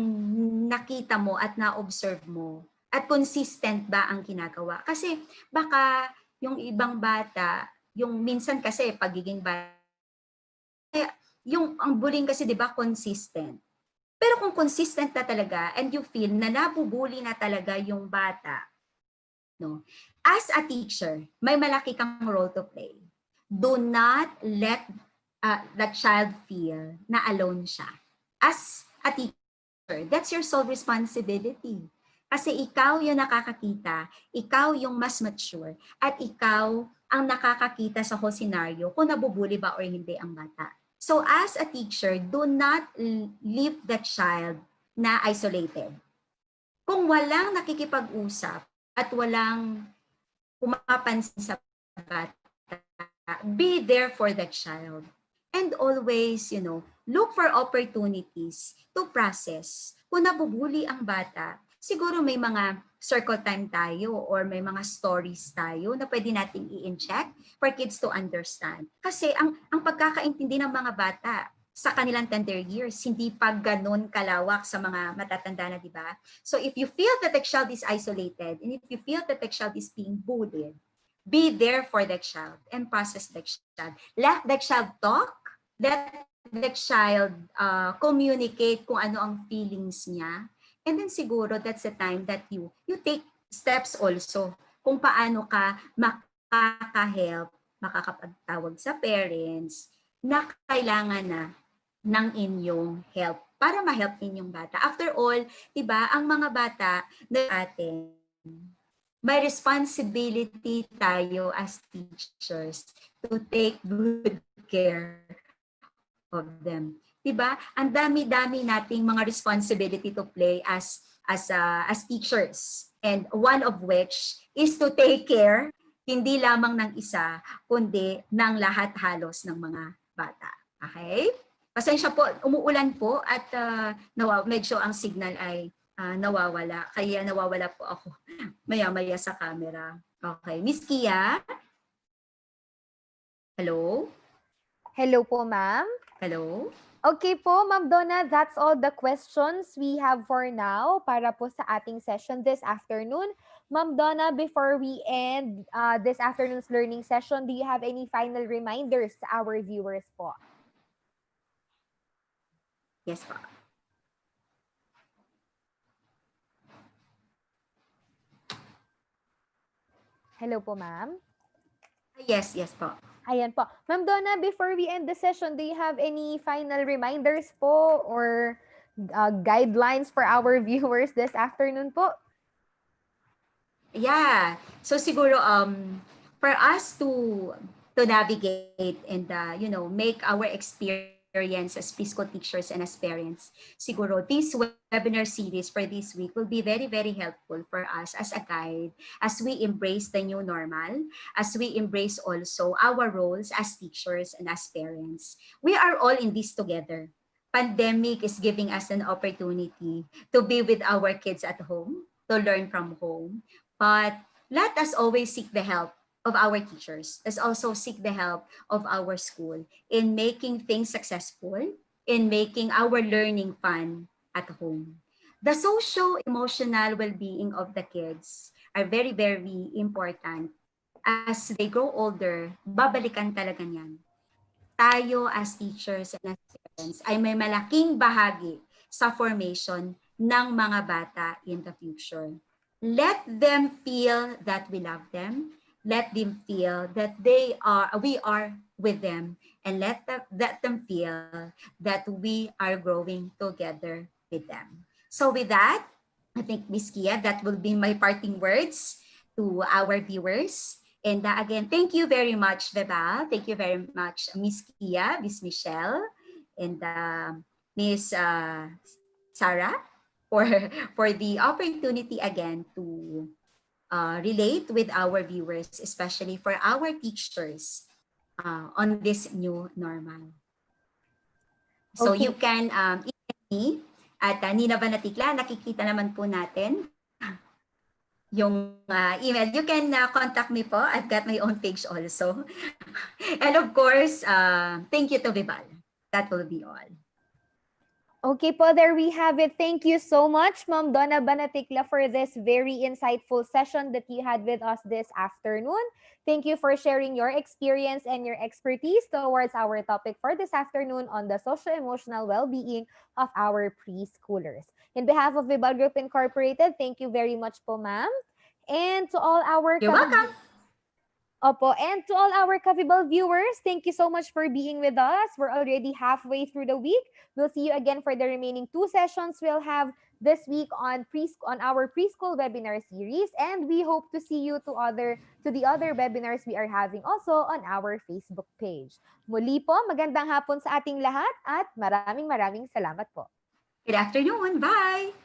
nakita mo at na-observe mo? At consistent ba ang ginagawa? Kasi baka yung ibang bata, yung minsan kasi pagiging bata, yung ang bullying kasi 'di ba consistent. Pero kung consistent na talaga and you feel na nabubuli na talaga yung bata, no? As a teacher, may malaki kang role to play. Do not let the child feel na alone siya. As a teacher, that's your sole responsibility. Kasi ikaw yung nakakakita, ikaw yung mas mature, at ikaw ang nakakakita sa whole scenario kung nabubuli ba or hindi ang bata. So as a teacher, do not leave the child na isolated. Kung walang nakikipag-usap at walang pumapansin sa bata, be there for the child. And always, look for opportunities to process. Kung nabubuli ang bata, siguro may mga circle time tayo or may mga stories tayo na pwede nating i-inject for kids to understand. Kasi ang pagkakaintindi ng mga bata sa kanilang tender years, hindi pa ganun kalawak sa mga matatanda na, di ba? So if you feel that the child is isolated and if you feel that the child is being bullied, be there for the child and process the child. Let the child talk. Let the child communicate kung ano ang feelings niya. And then siguro that's the time that you take steps also kung paano ka makaka-help, makakapagtawag sa parents na kailangan na ng inyong help para ma-help ninyong bata. After all, 'di ba, ang mga bata na atin, may responsibility tayo as teachers to take good care of them. 'Di ba? Ang dami-dami nating mga responsibility to play as teachers. And one of which is to take care hindi lamang ng isa kundi ng lahat halos ng mga bata. Okay? Pasensya po, umuulan po at medyo ang signal ay nawawala. Kaya nawawala po ako maya-maya sa camera. Okay. Miss Kia? Hello? Hello po, ma'am. Hello? Okay po, Ma'am Donna, that's all the questions we have for now para po sa ating session this afternoon. Ma'am Donna, before we end this afternoon's learning session, do you have any final reminders to our viewers po? Yes po. Hello po, ma'am. Yes po. Ayan po. Ma'am Donna, before we end the session, do you have any final reminders po or guidelines for our viewers this afternoon po? Yeah. So siguro for us to navigate and make our experience as preschool teachers and as parents, siguro this webinar series for this week will be very, very helpful for us as a guide as we embrace the new normal, as we embrace also our roles as teachers and as parents. We are all in this together. Pandemic is giving us an opportunity to be with our kids at home, to learn from home. But let us always seek the help of our teachers. Let's also seek the help of our school in making things successful, in making our learning fun at home. The socio-emotional well-being of the kids are very, very important. As they grow older, babalikan talaga niyan. Tayo as teachers and as parents ay may malaking bahagi sa formation ng mga bata in the future. Let them feel that we love them. Let them feel that we are with them, and let them feel that we are growing together with them. So with that, I think, Miss Kia, that will be my parting words to our viewers. And again, thank you very much, Vibal. Thank you very much, Miss Kia, Miss Michelle, and Miss Sarah, for the opportunity again to relate with our viewers, especially for our teachers on this new normal. So Okay. you can email me at Nina Banatikla. Nakikita naman po natin yung email. You can contact me po. I've got my own page also. And of course, thank you to Vibal. That will be all. Okay po, there we have it. Thank you so much, Ma'am Donna Banatikla, for this very insightful session that you had with us this afternoon. Thank you for sharing your experience and your expertise towards our topic for this afternoon on the socio-emotional well-being of our preschoolers. In behalf of Vibal Group Incorporated, thank you very much po, ma'am. And to all our You're welcome. Opo, and to all our Kavibal viewers, thank you so much for being with us. We're already halfway through the week. We'll see you again for the remaining 2 sessions we'll have this week on our preschool webinar series, and we hope to see you to the other webinars we are having also on our Facebook page. Muli po, magandang hapon sa ating lahat at maraming salamat po. Good afternoon. Bye.